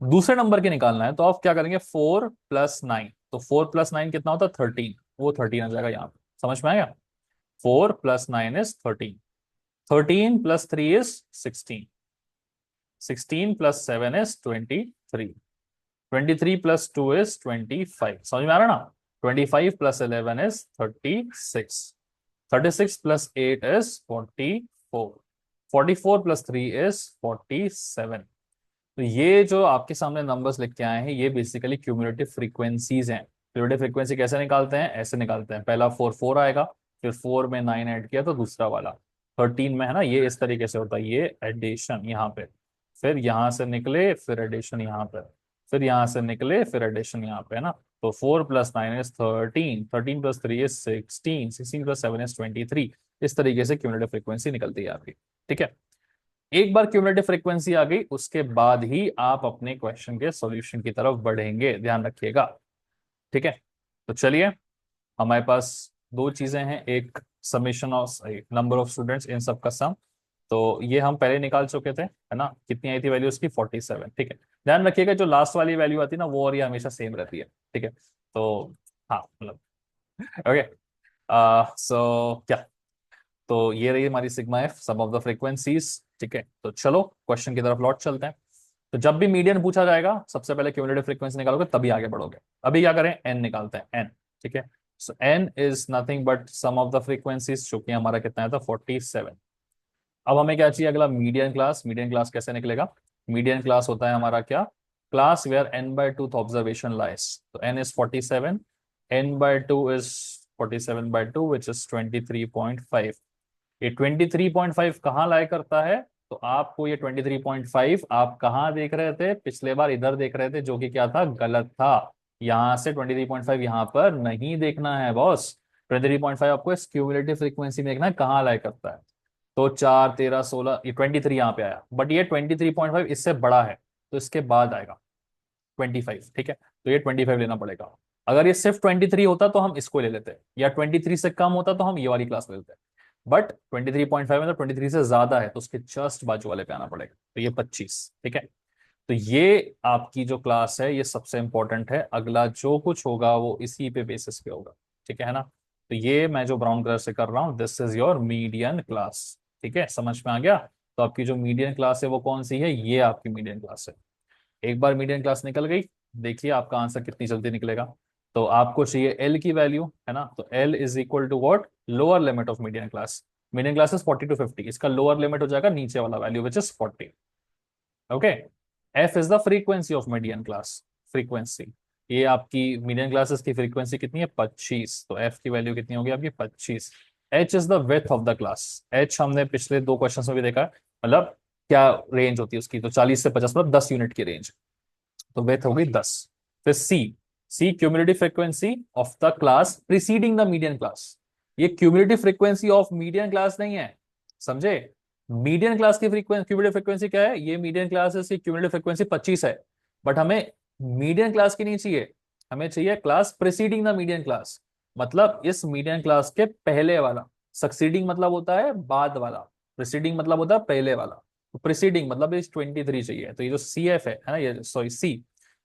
दूसरे नंबर की निकालना है तो आप क्या करेंगे, 4 + 9। तो 4 + 9 कितना होता है, 13। वो 13 आ जाएगा यहाँ पे, समझ में आएगा। 4 + 9 इज 13। 13 + 3 इज 16। 16 + 7 इज 23। 23 + 2 इज 25। समझ में आ रहा ना। 25 + 11 इज 36। 36 + 8 इज 44। 44 + 3 इज 47। तो ये जो आपके सामने नंबर्स लिख के आए हैं ये बेसिकली क्यूमुलेटिव फ्रीक्वेंसीज हैं। क्यूमुलेटिव फ्रीक्वेंसी कैसे निकालते हैं, ऐसे निकालते हैं, पहला 4 4 आएगा, फिर 4 में 9 ऐड किया तो दूसरा वाला। 13 में है ना, ये इस तरीके से होता है, ये एडिशन यहाँ पे, फिर यहाँ से निकले, फिर एडिशन यहाँ पे, फिर यहाँ से निकले, फिर एडिशन यहाँ पे, है ना। तो 4 + 9 इज 13, 13 + 3 इज 16, 16 + 7 इज 23। इस तरीके से क्यूमुलेटिव फ्रीक्वेंसी निकलती है आपकी। ठीक है, एक बार क्यूमुलेटिव फ्रीक्वेंसी आ गई, उसके बाद ही आप अपने क्वेश्चन के सॉल्यूशन की तरफ बढ़ेंगे, ध्यान रखिएगा। ठीक है, तो चलिए, हमारे पास दो चीजें हैं, एक summation of number of students, इन सब का सम। तो ये हम पहले निकाल चुके थे, है ना, कितनी आई थी वैल्यू उसकी, 47। ठीक है, ध्यान रखिएगा जो लास्ट वाली वैल्यू आती है ना, वो और ये हमेशा सेम रहती है। ठीक है, तो हाँ मतलब, ओके, सो क्या, तो ये रही हमारी sigma F, sum of the frequencies. ठीक है, तो चलो क्वेश्चन की तरफ लौट चलते हैं। तो जब भी मीडियन पूछा जाएगा, सबसे पहले क्यूमुलेटिव फ्रीक्वेंसी निकालोगे तभी आगे बढ़ोगे। अभी क्या करें, एन निकालते हैं, एन। ठीक है, so n is nothing but sum of the frequencies, जो कि हमारा कितना है था, 47। अब हमें क्या चाहिए अगला, मीडियन क्लास। मीडियन क्लास कैसे निकलेगा, मीडियन क्लास होता है हमारा क्या, क्लास वेयर n/2 ऑब्जर्वेशन लाइस। तो n is 47, n/2 is 47/2 which is 23.5। ये 23.5 कहाँ लाया करता है, तो आपको ये 23.5 आप कहाँ देख रहे थे, पिछले बार इधर देख रहे थे, जो कि क्या था, गलत था। यहां से 23.5 यहाँ पर नहीं देखना है बॉस। 23.5 आपको इस क्यूमुलेटिव फ्रीक्वेंसी में देखना है कहाँ लाया करता है। तो 4, 13, 16, ये 23 यहाँ पे आया, बट ये 23.5 इससे बड़ा है, तो इसके बाद आएगा 25। ठीक है, तो ये 25 लेना पड़ेगा। अगर ये सिर्फ 23 होता तो हम इसको ले लेते, या 23 से कम होता तो हम ये वाली क्लास ले लेते। बट 23.5 मतलब 23 से ज्यादा है, तो उसके जस्ट बाजू वाले पे आना पड़ेगा, तो ये 25। ठीक है, तो ये आपकी जो क्लास है ये सबसे इंपॉर्टेंट है, अगला जो कुछ होगा वो इसी पे बेसिस पे होगा। ठीक है ना, तो ये मैं जो ब्राउन कलर से कर रहा हूं, this is your median class. ठीक है, समझ में आ गया। तो आपकी जो मीडियन क्लास है वो कौन सी है, ये आपकी मीडियन क्लास है। एक बार मीडियन क्लास निकल गई, देखिए आपका आंसर कितनी जल्दी निकलेगा। तो आपको चाहिए एल की वैल्यू, है ना, तो L is equal to what, lower limit of median class. Median class is 40 to 50, इसका लोअर लिमिट हो जाएगा नीचे वाला value which is 40। Okay, F is the frequency of median class, frequency. ये आपकी मीडियन क्लासेस की फ्रीक्वेंसी कितनी है, 25, तो एफ की वैल्यू कितनी होगी आपकी, 25। H is the width of the class. H हमने पिछले दो क्वेश्चन में भी देखा है, मतलब क्या रेंज होती है उसकी, तो 40 से 50 मतलब 10 यूनिट की रेंज, तो विड्थ होगी 10। फिर c, c cumulative frequency of the class preceding the median class. ये cumulative frequency of median class नहीं है, समझे। मीडियन क्लास की फ्रीक्वेंसी, क्यूमुलेटिव फ्रीक्वेंसी क्या है, ये मीडियन क्लास है, इसकी क्यूमुलेटिव फ्रीक्वेंसी 25 है। बट हमें मीडियन क्लास की नहीं चाहिए, हमें चाहिए class preceding the median class, मतलब इस मीडियन क्लास के पहले वाला। सक्सीडिंग मतलब होता है बाद वाला, प्रीसीडिंग मतलब होता है पहले वाला। तो प्रीसीडिंग मतलब इस 23 चाहिए, तो ये जो सी एफ है ना, ये सॉरी सी,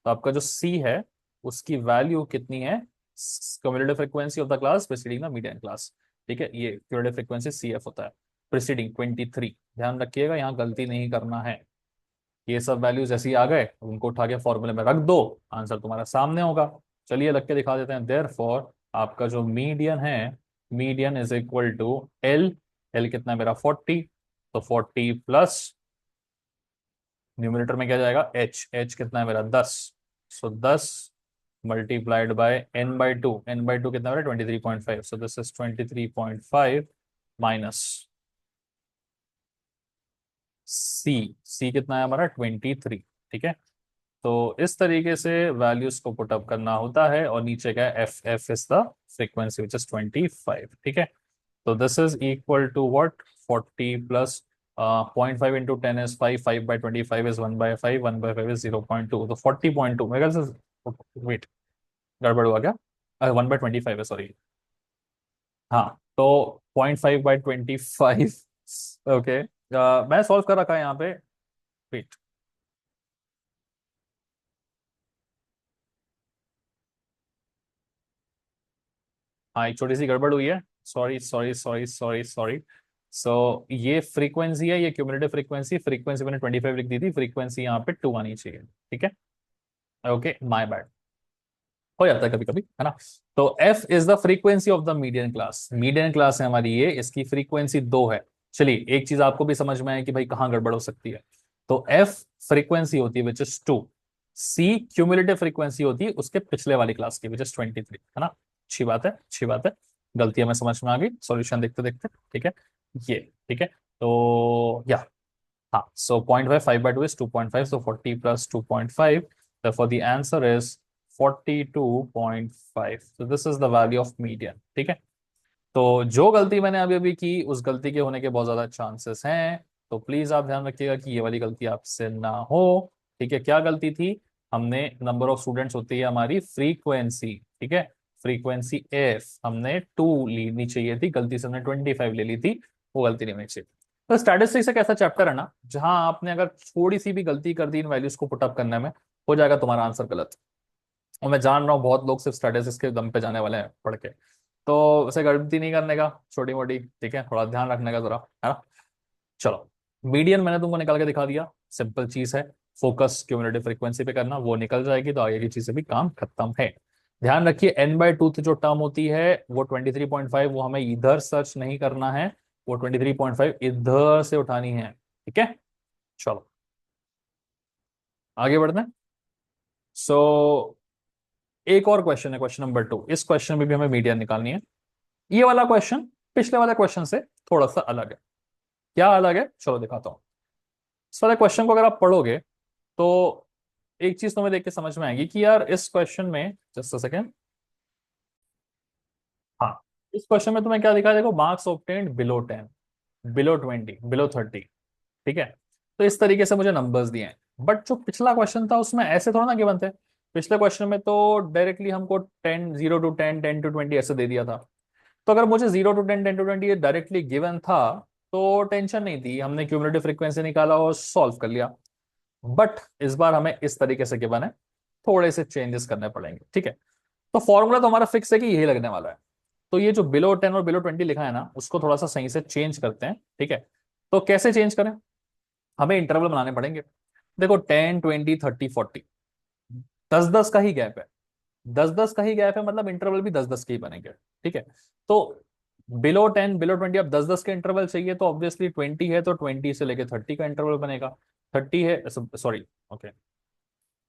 तो आपका जो सी है उसकी वैल्यू कितनी है, cumulative frequency of the class preceding the median class. ठीक है, ये क्यूमुलेटिव फ्रीक्वेंसी सी एफ होता है, प्रीसीडिंग 23। ध्यान रखिएगा, यहाँ गलती नहीं करना है। ये सब वैल्यूज ऐसे ही आ गए, उनको उठा के फॉर्मूले में रख दो, आंसर तुम्हारा सामने होगा। चलिए लग के दिखा देते हैं। देयर फॉर आपका जो मीडियन है, median is equal to L. L कितना है मेरा, 40, तो 40 प्लस न्यूमिनेटर में क्या जाएगा, एच। एच कितना है मेरा, 10, सो 10 मल्टीप्लाइड बाय n/2। n/2 कितना है, 23.5, सो दिस इज 23.5 माइनस सी। सी कितना है हमारा, 23। ठीक है, तो इस तरीके से वैल्यूज को पुटअप करना होता है, और नीचे क्या है, F. F is the frequency which is 25। ठीक है, तो this is equal to what, 40 plus 0.5 into 10 is 5, 5/25 is 1/5, 1/5 is 0.2, तो 40.2 मेरे ख्याल से, वेट, गड़बड़ हुआ क्या, 1/25 है, सॉरी। हाँ, तो 0.5/25। ओके, मैं सॉल्व कर रखा है यहाँ पे, वेट। हाँ, एक छोटी सी गड़बड़ हुई है, sorry sorry sorry sorry sorry. So ये फ्रीक्वेंसी है, ये क्यूमुलेटिव फ्रीक्वेंसी, फ्रीक्वेंसी मैंने 25 लिख दी थी, फ्रीक्वेंसी यहाँ पे 2 आनी चाहिए। ठीक है, ओके, माय बैड, हो जाता है कभी कभी, है ना। तो F is the frequency of the median class. Median class है हमारी ये, इसकी फ्रीक्वेंसी 2 है। चलिए एक चीज आपको भी समझ में आए कि भाई कहाँ गड़बड़ हो सकती है। तो एफ फ्रीक्वेंसी होती है which is 2, C cumulative frequency होती है उसके पिछले वाली क्लास की विच इज 23, है ना। अच्छी बात है, अच्छी बात है, गलती हमें समझ में आ गई सॉल्यूशन देखते देखते। ठीक है, ये ठीक है। तो या हाँ, सो 0.5 by 2 is 2.5, so 40 plus 2.5, therefore the answer is 42.5, so this is the value of median। ठीक है। तो जो गलती मैंने अभी अभी की, उस गलती के होने के बहुत ज्यादा चांसेस हैं, तो प्लीज आप ध्यान रखिएगा कि ये वाली गलती आपसे ना हो। ठीक है, क्या गलती थी? हमने नंबर ऑफ स्टूडेंट्स होती है हमारी फ्रीक्वेंसी, ठीक है, फ्रीक्वेंसी एफ हमने 2 लेनी चाहिए थी, गलती से हमने 25 ले ली थी, वो गलती नहीं होनी चाहिए। तो स्टैटिस्टिक्स एक ऐसा चैप्टर है ना जहां आपने अगर थोड़ी सी भी गलती कर दी इन वैल्यूज को पुटअप करने में, हो जाएगा तुम्हारा आंसर गलत। और मैं जान रहा हूँ बहुत लोग सिर्फ स्टैटिस्टिक्स के दम पे जाने वाले हैं पढ़ के, तो उसे गलती नहीं करने का, छोटी मोटी, ठीक है, थोड़ा ध्यान रखने का जरा, है ना। चलो, मीडियन मैंने तुमको निकाल के दिखा दिया, सिंपल चीज है। फोकस क्यूमुलेटिव फ्रीक्वेंसी पे करना, वो निकल जाएगी तो आगे की चीजें भी काम खत्म है। ध्यान रखिए n/2 जो टर्म होती है वो 23.5, वो हमें इधर सर्च नहीं करना है, वो 23.5 इधर से उठानी है, ठीक है। चलो आगे बढ़ते हैं। सो एक और क्वेश्चन है, क्वेश्चन नंबर 2। इस क्वेश्चन में भी हमें मीडियन निकालनी है। ये वाला क्वेश्चन पिछले वाले क्वेश्चन से थोड़ा सा अलग है। क्या अलग है, चलो दिखाता हूं। इस वाले क्वेश्चन को अगर आप पढ़ोगे तो एक चीज तुम्हें देख के समझ में आएगी कि यार इस क्वेश्चन में, जस्ट अ सेकेंड, हाँ, इस क्वेश्चन में तुम्हें क्या दिखा है, देखो, marks obtained below 10, below 20, below 30, ठीक है। तो इस तरीके से मुझे नंबर्स दिए हैं। बट जो पिछला क्वेश्चन था उसमें ऐसे थोड़ा ना गिवन थे। पिछले क्वेश्चन में तो डायरेक्टली हमको 10, 0 to 10, 10 to 20 ऐसे दे दिया था। तो अगर मुझे 0 to 10, 10 to 20 डायरेक्टली गिवन था तो टेंशन नहीं थी, हमने क्यूमुलेटिव फ्रीक्वेंसी निकाला और सॉल्व कर लिया। बट इस बार हमें इस तरीके से गिवन है, थोड़े से चेंजेस करने पड़ेंगे, ठीक है। तो फॉर्मूला तो हमारा फिक्स है कि यही लगने वाला है। तो ये जो बिलो 10 और बिलो 20 लिखा है ना, उसको थोड़ा सा सही से चेंज करते हैं, ठीक है। तो कैसे चेंज करें? हमें इंटरवल बनाने पड़ेंगे। देखो, 10, 20, 30, 40, 10-10 का ही गैप है। 10-10 का ही गैप है, मतलब इंटरवल भी 10-10 के ही बनेंगे, ठीक है। तो बिलो 10, बिलो 20, अब 10-10 के इंटरवल चाहिए, तो ऑब्वियसली 20 है तो 20 से लेके 30 का इंटरवल बनेगा। 30 है, सॉरी, ओके,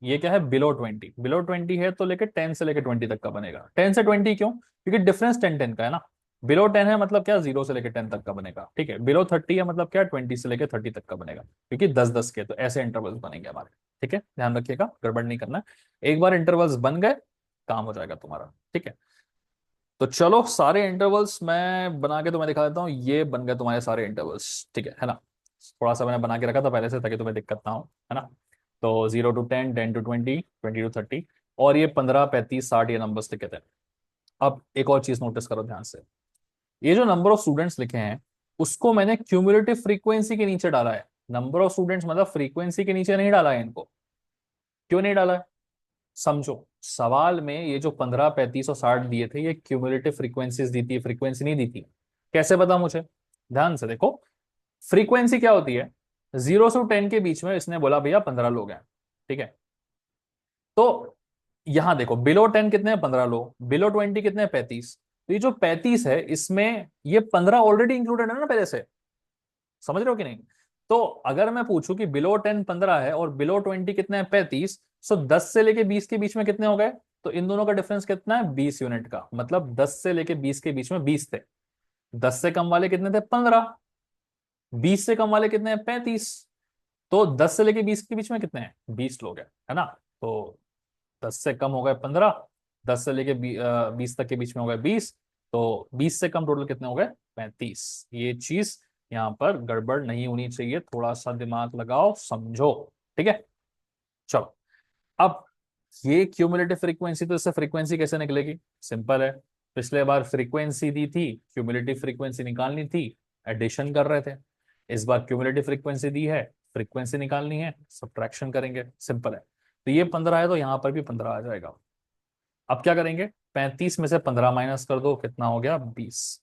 ये क्या है, बिलो 20, बिलो 20 है तो लेके 10 से लेके 20 तक का बनेगा। 10 से 20 क्यों? क्योंकि डिफरेंस 10-10 का है ना। बिलो 10 है मतलब क्या, 0 से लेके 10 तक का बनेगा, ठीक है। बिलो 30 है मतलब क्या, 20 से लेके 30 तक का बनेगा, क्योंकि 10-10 के, तो ऐसे इंटरवल्स बनेंगे हमारे, ठीक है। ध्यान रखिएगा, गड़बड़ नहीं करना है। एक बार इंटरवल्स बन गए, काम हो जाएगा तुम्हारा, ठीक है। तो चलो, सारे इंटरवल्स मैं बना के तुम्हें दिखा देता हूँ। ये बन गए तुम्हारे सारे इंटरवल्स, ठीक है ना। थोड़ा सा मैंने बना के रखा था पहले से ताकि तुम्हें दिक्कत ना हो, है ना। तो 0 to 10, 10 to 20, 20 to 30, और ये 15, 35, 60 ये नंबर्स लिखे थे। अब एक और चीज नोटिस करो ध्यान से, ये जो नंबर ऑफ स्टूडेंट्स लिखे हैं उसको मैंने क्यूमुलेटिव फ्रीक्वेंसी के नीचे डाला है। नंबर ऑफ स्टूडेंट्स मतलब फ्रीक्वेंसी के नीचे नहीं डाला है इनको। क्यों नहीं डाला है, समझो। सवाल में ये जो 15, 35 और 60 दिए थे, ये क्यूमुलेटिव फ्रीक्वेंसीज दी थी, फ्रीक्वेंसी नहीं दी थी। कैसे पता मुझे? ध्यान से देखो, फ्रीक्वेंसी क्या होती है, 0 से 10 के बीच में इसने बोला भैया 15 लोग हैं, ठीक है। तो यहां देखो, बिलो 10 कितने हैं, 15 लोग, बिलो 20 कितने हैं, 35। तो ये जो 35 है इसमें ये 15 ऑलरेडी इंक्लूडेड है ना पहले से, समझ रहे हो कि नहीं। तो अगर मैं पूछूं कि बिलो 10 15 है और बिलो 20 कितने हैं, 35, सो 10 से लेके 20 के बीच में कितने हो गए? तो इन दोनों का डिफरेंस कितना है, 20 यूनिट का, मतलब 10 से लेके 20 के बीच में 20 थे। 10 से कम वाले कितने थे, 15। 20 से कम वाले कितने हैं, 35। तो 10 से लेके 20 के बीच में कितने हैं, 20 लोग हैं, है ना। तो 10 से कम हो गए 15, 10 से लेके 20 तक के बीच में हो गए 20, तो 20 से कम टोटल कितने हो गए, 35। ये चीज यहाँ पर गड़बड़ नहीं होनी चाहिए, थोड़ा सा दिमाग लगाओ, समझो, ठीक है। चलो, अब ये क्यूमुलेटिव फ्रीक्वेंसी, तो इससे फ्रीक्वेंसी कैसे निकलेगी, सिंपल है। पिछले बार फ्रीक्वेंसी दी थी, क्यूमुलेटिव फ्रीक्वेंसी निकालनी थी, एडिशन कर रहे थे। इस बार क्यूमुलेटिव फ्रीक्वेंसी दी है, फ्रीक्वेंसी निकालनी है, सब्ट्रैक्शन करेंगे, सिंपल है। तो ये 15 है तो यहां पर भी 15 आ जाएगा। अब क्या करेंगे, 35 में से 15 माइनस कर दो, कितना हो गया, 20।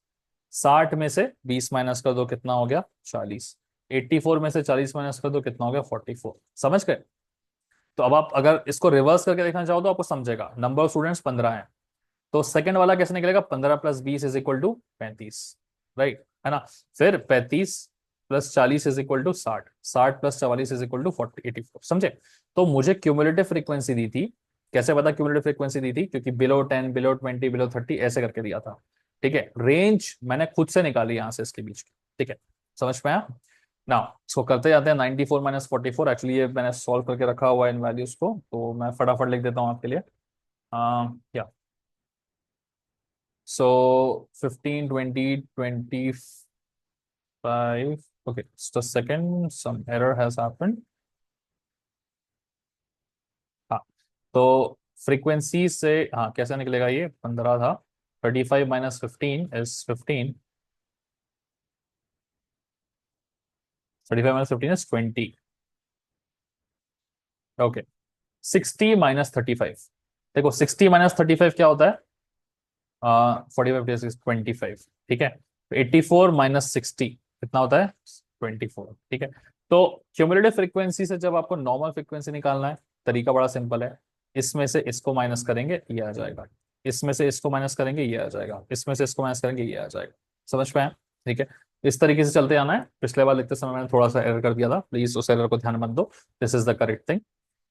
60 में से 20 माइनस कर दो, कितना हो गया, 40। 84 में से 40 माइनस कर दो, कितना हो गया, 44। समझ गए। तो अब आप अगर इसको रिवर्स करके देखना चाहो तो आपको समझेगा, नंबर ऑफ स्टूडेंट्स 15 है, तो सेकंड वाला कैसे निकलेगा, 15 plus 20 is equal to 35, right, है ना। फिर 35 plus 40 is equal to 60, 60 plus 44 is equal to 40, 84, समझे। तो मुझे क्यूमुलेटिव फ्रीक्वेंसी दी थी। कैसे पता क्यूमुलेटिव फ्रीक्वेंसी दी थी, क्योंकि बिलो 10, बिलो 20, बिलो 30 ऐसे करके दिया था, ठीक है। रेंज मैंने खुद से निकाली यहां से इसके बीच की, ठीक है, समझ में आया। नाउ इसको करते जाते हैं। 94 माइनस 44, एक्चुअली ये मैंने सॉल्व करके रखा हुआ है इन वैल्यूज को, तो मैं फटाफट लिख देता हूँ आपके लिए। क्या so 15 20 25, okay just a second, some error has happened. हाँ, तो फ्रीक्वेंसी से, हाँ कैसे निकलेगा ये, 15 था, 35 minus 15 is 15, 35 minus 15 is 20, okay. 60 minus 35, देखो 60 माइनस 35 क्या होता है, 45 25, ठीक है। 84 माइनस 60 कितना होता है, 24, ठीक है। तो क्यूमुलेटिव फ्रीक्वेंसी से जब आपको नॉर्मल फ्रीक्वेंसी निकालना है, तरीका बड़ा सिंपल है। इसमें से इसको माइनस करेंगे ये आ जाएगा, इसमें से इसको माइनस करेंगे ये आ जाएगा, इसमें से इसको माइनस करेंगे ये आ जाएगा। समझ में आया, ठीक है। इस तरीके से चलते आना है। पिछले बार लिखते समय मैंने थोड़ा सा एरर कर दिया था, प्लीज उस एरर को ध्यान मत दो। This is the correct thing.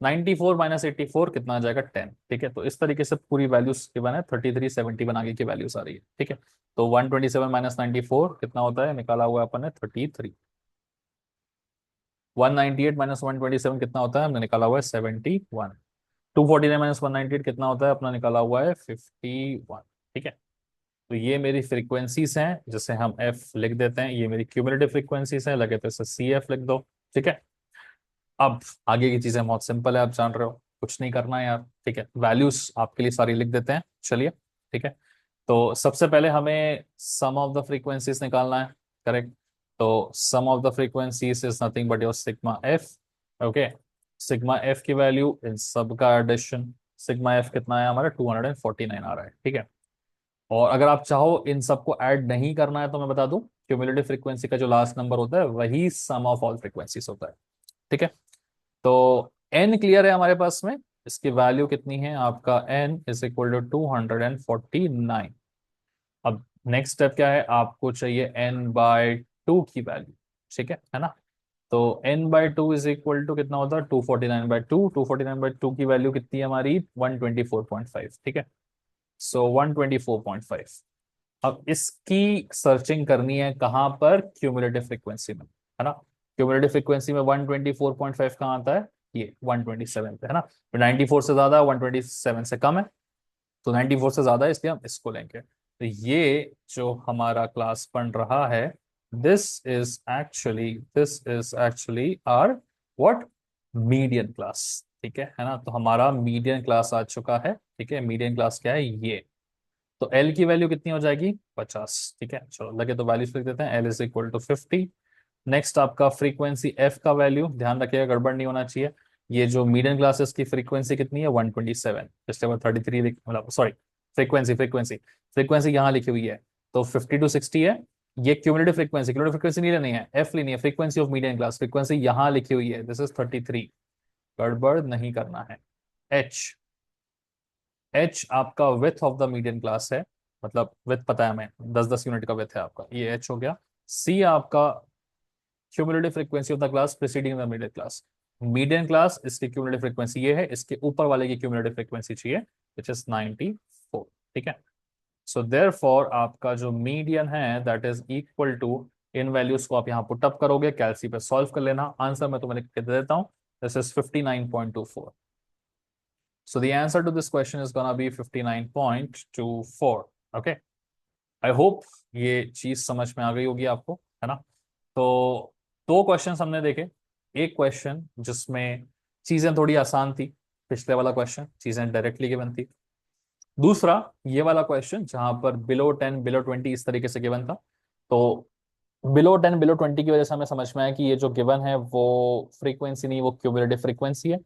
94 minus 84 कितना आ जाएगा, 10, ठीक है। तो इस तरीके से पूरी वैल्यूज गिवन है, 3370 आगे की वैल्यूज आ रही है, ठीक है। तो 127 माइनस 94 कितना होता है, निकाला हुआ है अपन ने 33। 198 माइनस 127 कितना होता है, हमने निकाला हुआ है 71। 249 माइनस 198 कितना होता है, अपना निकाला हुआ है 51, ठीक है। तो ये मेरी फ्रीक्वेंसीज हैं जिसे हम एफ लिख देते हैं, ये मेरी क्यूमुलेटिव फ्रीक्वेंसीज हैं, लगे तो इसे सी एफ लिख दो, ठीक है। अब आगे की चीजें बहुत सिंपल है, आप जान रहे हो, कुछ नहीं करना है यार, ठीक है। वैल्यूज आपके लिए सारी लिख देते हैं, चलिए, ठीक है। तो सबसे पहले हमें सम ऑफ द फ्रीक्वेंसीज निकालना है, करेक्ट। तो sum of the frequencies is nothing but your sigma f, okay. Sigma f की वैल्यू इन सब का एडिशन, सिग्मा एफ कितना है हमारा, 249 आ रहा है, ठीक है। और अगर आप चाहो इन सबको ऐड नहीं करना है तो मैं बता दूं, क्यूमुलेटिव फ्रीक्वेंसी का जो लास्ट नंबर होता है वही सम ऑफ ऑल फ्रीक्वेंसीज होता है, ठीक है। तो n क्लियर है हमारे पास में, इसकी वैल्यू कितनी है, आपका n इज इक्वल टू 249। अब नेक्स्ट स्टेप क्या है, आपको चाहिए n/2 की वैल्यू, ठीक है ना। तो n/2 इज इक्वल टू कितना होता है, 249/2, 249/2 की वैल्यू कितनी है हमारी, 124.5, ठीक है। सो 124.5। अब इसकी सर्चिंग करनी है कहाँ पर, क्यूमुलेटिव फ्रीक्वेंसी में, है ना। क्यूमुलेटिव फ्रीक्वेंसी में 124.5 कहाँ आता है, ये 127 पे है ना। तो 94 से ज्यादा, 127 से कम है, तो 94 से ज्यादा है, इसलिए हम इसको लेंगे। तो ये जो हमारा क्लास बन रहा है, this is actually our what, median class, ठीक है ना। तो हमारा मीडियन क्लास आ चुका है, ठीक है। मीडियन क्लास क्या है, ये। तो एल की वैल्यू कितनी हो जाएगी, 50, ठीक है। चलो लगे तो वैल्यूज लिख देते हैं, L is equal to 50। Next आपका फ्रीक्वेंसी एफ का वैल्यू, ध्यान रखिएगा गड़बड़ नहीं होना चाहिए। ये जो मीडियम क्लासेस की फ्रीक्वेंसी कितनी है, 127, पिछले बार 33 मतलब सॉरी, फ्रीक्वेंसी फ्रीक्वेंसी यहाँ लिखी हुई है, तो 50 to 60 है। ये क्यूमुलेटिव फ्रीक्वेंसी नहीं लेनी है, एफ लेनी है, frequency of medium class, frequency यहाँ लिखी हुई है, दिस इज 33, गड़बड़ नहीं करना है। एच, एच आपका with of the median class है, मतलब विथ पता है हमें, 10-10 यूनिट का विथ है आपका, ये एच हो गया। सी आपका cumulative frequency of the class preceding the median class, median class इसकी क्यूमुलेटिव फ्रीक्वेंसी ये है, इसके ऊपर वाले की क्यूमुलेटिव फ्रीक्वेंसी चाहिए, विच इज 94, ठीक है। सो देयरफॉर आपका जो मीडियन है दैट इज इक्वल टू, इन वैल्यूज को आप यहाँ पुट अप करोगे, कैलसी पे सॉल्व कर लेना, आंसर मैं तुम्हें लिख के दे देता हूँ, this is 59.24। So the answer to this question is gonna be 59.24. Okay. I hope ये चीज समझ में आ गई होगी आपको, है ना। तो दो क्वेश्चंस हमने देखे, एक क्वेश्चन जिसमें चीजें थोड़ी आसान थी, पिछले वाला क्वेश्चन चीजें डायरेक्टली गिवन थी। दूसरा ये वाला क्वेश्चन जहां पर बिलो 10 बिलो 20 इस तरीके से गिवन था। तो बिलो 10 बिलो 20 की वजह से हमें समझ में आया कि ये जो गिवन है वो फ्रीक्वेंसी नहीं, वो क्यूमुलेटिव फ्रीक्वेंसी है।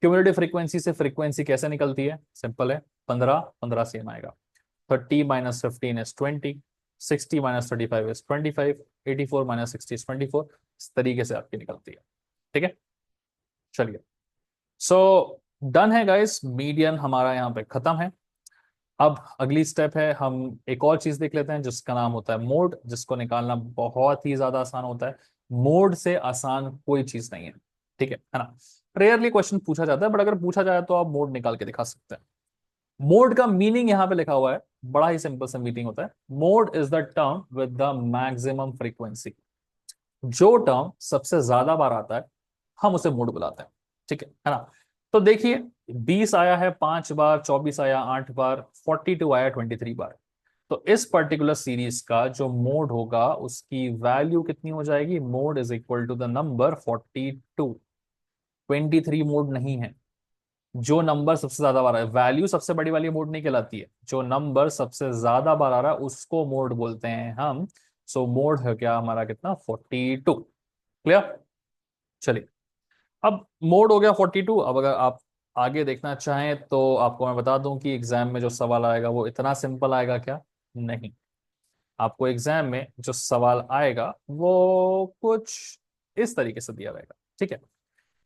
क्यूमुलेटिव फ्रीक्वेंसी से फ्रीक्वेंसी कैसे निकलती है, सिंपल है, 15 15 सेम आएगा, 30 minus 15 is 20, 60 minus 35 is 25, 84 minus 60 is 24, इस तरीके से आपकी निकलती है, ठीक है। चलिए, सो डन है गाइस, मीडियन हमारा यहाँ पे खत्म है। अब अगली स्टेप है, हम एक और चीज देख लेते हैं जिसका नाम होता है मोड, जिसको निकालना बहुत ही ज्यादा आसान होता है। मोड से आसान कोई चीज नहीं है, ठीक है ना। रेयरली क्वेश्चन पूछा जाता है, बट अगर पूछा जाए तो आप मोड निकाल के दिखा सकते हैं। मोड का मीनिंग यहां पे लिखा हुआ है, बड़ा ही सिंपल सा मीनिंग होता है। Mode is the term with the maximum frequency. जो टर्म सबसे ज्यादा बार आता है हम उसे मोड बुलाते हैं। ठीक है ना? तो देखिए, 20 आया है 5 बार, 24 आया 8 बार, 42 आया 23 बार। तो इस पर्टिकुलर सीरीज का जो मोड होगा उसकी वैल्यू कितनी हो जाएगी? Mode is equal to the number 42। 23 mode नहीं है। जो नंबर सबसे ज्यादा बार आ रहा है, वैल्यू सबसे बड़ी वाली मोड नहीं कहलाती है, जो नंबर सबसे ज्यादा बार आ रहा है उसको मोड बोलते हैं हम। सो मोड है क्या हमारा? कितना? 42। क्लियर? चलिए, अब मोड हो गया 42। अब अगर आप आगे देखना चाहें तो आपको मैं बता दूं कि एग्जाम में जो सवाल आएगा वो इतना सिंपल आएगा क्या? नहीं। आपको एग्जाम में जो सवाल आएगा वो कुछ इस तरीके से दिया रहेगा। ठीक है?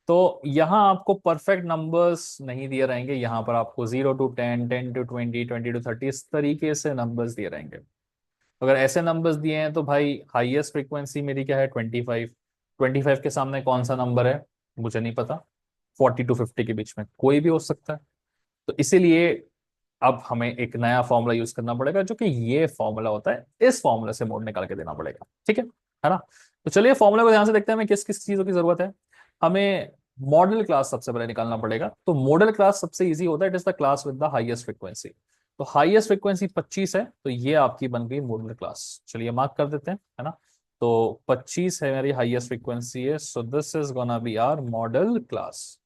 तो यहाँ आपको परफेक्ट नंबर्स नहीं दिए रहेंगे, यहाँ पर आपको 0 to 10, 10 to 20, 20 to 30, इस तरीके से नंबर्स दिए रहेंगे। अगर ऐसे नंबर्स दिए हैं तो भाई हाईएस्ट फ्रीक्वेंसी मेरी क्या है? 25। 25 के सामने कौन सा नंबर है? मुझे नहीं पता। 40 to 50 के बीच में कोई भी हो सकता है। तो इसीलिए अब हमें एक नया फॉर्मूला यूज करना पड़ेगा, जो कि ये फॉर्मूला होता है। इस फॉर्मूला से मोड निकाल के देना पड़ेगा। ठीक है ना? तो चलिए फॉर्मूला को ध्यान से देखते हैं, हमें किस किस चीजों की जरूरत है। हमें मॉडल क्लास सबसे पहले निकालना पड़ेगा। तो मॉडल क्लास सबसे इजी होता है, it is the class with the highest frequency. तो हाईएस्ट फ्रीक्वेंसी 25 है, तो ये आपकी बन गई मॉडल क्लास। चलिए मार्क कर देते हैं, है ना? तो 25 है मेरी हाईएस्ट फ्रीक्वेंसी है, so this is gonna be our modal class.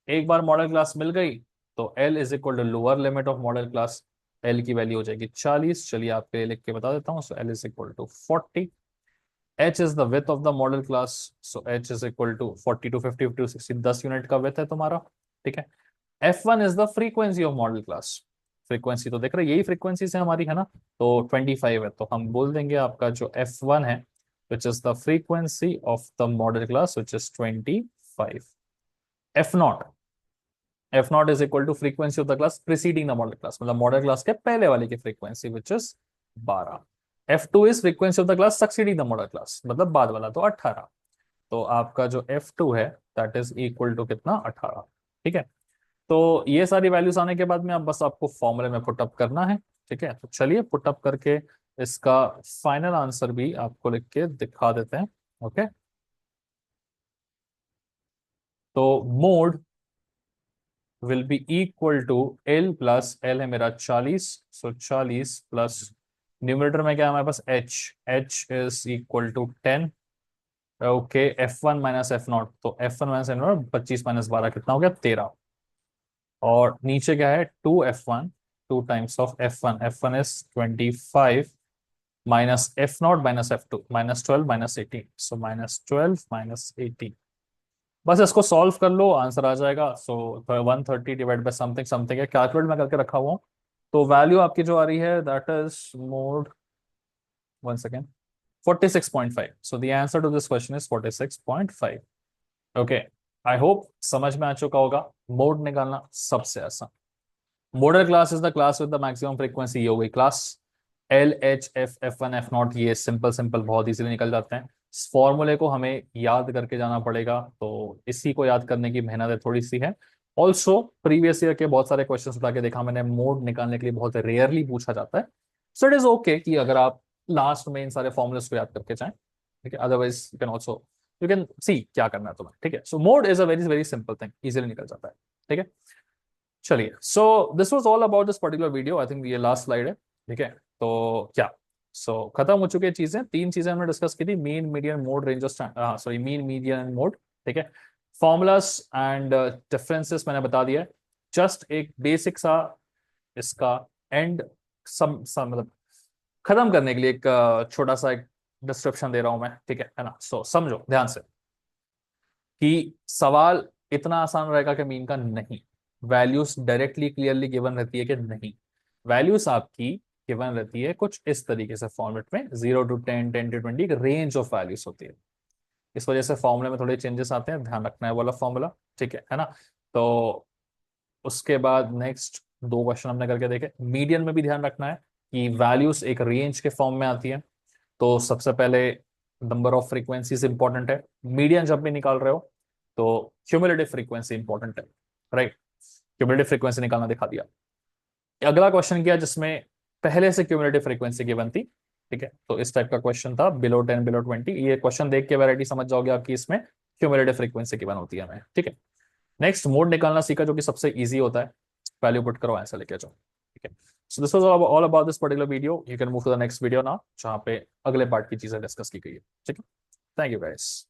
एक बार मॉडल क्लास मिल गई तो L is equal to lower limit of modal class. L की वैल्यू हो जाएगी 40। चलिए आपके लिए लिख के बता देता हूँ। So L is equal to 40। H is the width of the modal class. So H is equal to 40 to 50 to 60, 10 unit का विथ है तुम्हारा। ठीक है? F1 is the frequency of modal class. Frequency तो देख रहे यही फ्रीक्वेंसी से हमारी, है ना? तो 25 है, तो हम बोल देंगे आपका जो F1 है, which is the frequency of the modal class, which is 25। F0, F not is equal to frequency of the class preceding the modal class, मतलब मॉडल क्लास के पहले वाले की frequency, which is 12। F2 is frequency of the class succeeding the modal class, मतलब बाद वाला, तो 18। तो आपका जो F2 है दैट इज इक्वल टू कितना? 18। ठीक है? तो ये सारी वैल्यूज आने के बाद में अब बस आपको फॉर्मूले में पुटअप करना है। ठीक है? तो चलिए पुटअप करके इसका फाइनल आंसर भी आपको लिख के दिखा देते हैं। ओके? तो mode will be equal to L plus L है मेरा 40। सो 40 प्लस न्यूमरेटर में क्या है हमारे पास? H। H is equal to 10। Okay, F1 minus F not, तो F1 minus F not 25 minus 12 कितना हो गया? 13। और नीचे क्या है? 2F1, 2 times of F1। F1 is 25 minus F not minus F2, -12 -18, सो -12 -18। बस इसको सॉल्व कर लो, आंसर आ जाएगा। सो 130 डिवाइड बाय समथिंग समथिंग है, कैलकुलेट में करके रखा हुआ हूँ। तो वैल्यू आपकी जो आ रही है that is mode, 1 second, 46.5। So the answer to this question is 46.5। Okay, I hope समझ में आ चुका होगा। मोड निकालना सबसे आसान। Modal class is the class with the maximum frequency, ये हो गई क्लास। LHF F1 F0, ये सिंपल सिंपल बहुत इजीली निकल जाते हैं। इस फॉर्मूले को हमें याद करके जाना पड़ेगा, तो इसी को याद करने की मेहनत है थोड़ी सी है। ऑल्सो प्रीवियस ईयर के बहुत सारे क्वेश्चन उठा के देखा मैंने, मोड निकालने के लिए बहुत रेयरली पूछा जाता है। सो इट इज ओके कि अगर आप लास्ट में इन सारे फॉर्मुलेस को याद करके जाएं। ठीक है? Otherwise you can also, you can see क्या करना है तुम्हें। ठीक है? सो mode is a very very simple thing, easily निकल जाता है। ठीक है? चलिए, सो this was all about this particular video. I think ये लास्ट स्लाइड है। ठीक है? तो क्या, खत्म हो चुकी है चीजें। 3 चीजें हमने डिस्कस की थी: mean, median, mode, range of, sorry, mean, median and mode. ठीक है? फॉर्मूलास एंड डिफरेंसेस मैंने बता दिया है। जस्ट एक बेसिक सा इसका एंड, सम मतलब खत्म करने के लिए एक छोटा सा एक डिस्क्रिप्शन दे रहा हूं मैं। ठीक है ना? सो समझो ध्यान से कि सवाल इतना आसान रहेगा कि मीन का नहीं। वैल्यूज डायरेक्टली क्लियरली गिवन रहती है कि नहीं? वैल्यूज आपकी गिवन रहती है कुछ इस तरीके से फॉर्मेट में, 0 to 10, 10 to 20, एक रेंज ऑफ वैल्यूज होती है। इस वजह से फॉर्मूले में थोड़े चेंजेस आते हैं, ध्यान रखना है वाला फॉर्मूला। ठीक है ना? तो उसके बाद नेक्स्ट 2 क्वेश्चन हमने करके देखे। मीडियन में भी ध्यान रखना है कि वैल्यूज एक रेंज के फॉर्म में आती है। तो सबसे पहले नंबर ऑफ फ्रीक्वेंसीज इंपॉर्टेंट है। मीडियन जब भी निकाल रहे हो तो क्यूमुलेटिव फ्रीक्वेंसी इंपॉर्टेंट है। राइट? क्यूमुलेटिव फ्रीक्वेंसी निकालना दिखा दिया। अगला क्वेश्चन किया जिसमें पहले से क्यूमुलेटिव फ्रीक्वेंसी गिवन थी। ठीक है, तो इस टाइप का क्वेश्चन था, बिलो 10 बिलो 20। ये क्वेश्चन देख के वैरायटी समझ जाओगे आपकी, इसमें क्यूमुलेटिव फ्रीक्वेंसी गिवन होती है हमें। ठीक है, नेक्स्ट मोड निकालना सीखा, जो कि सबसे इजी होता है। वैल्यू पुट करो, ऐसा लेके जाओ। ठीक है, so this was all about this particular video. You can move to the next video now, जहाँ पे अगले पार्ट की चीजें डिस्कस की गई है। ठीक है, थैंक यू गाइस।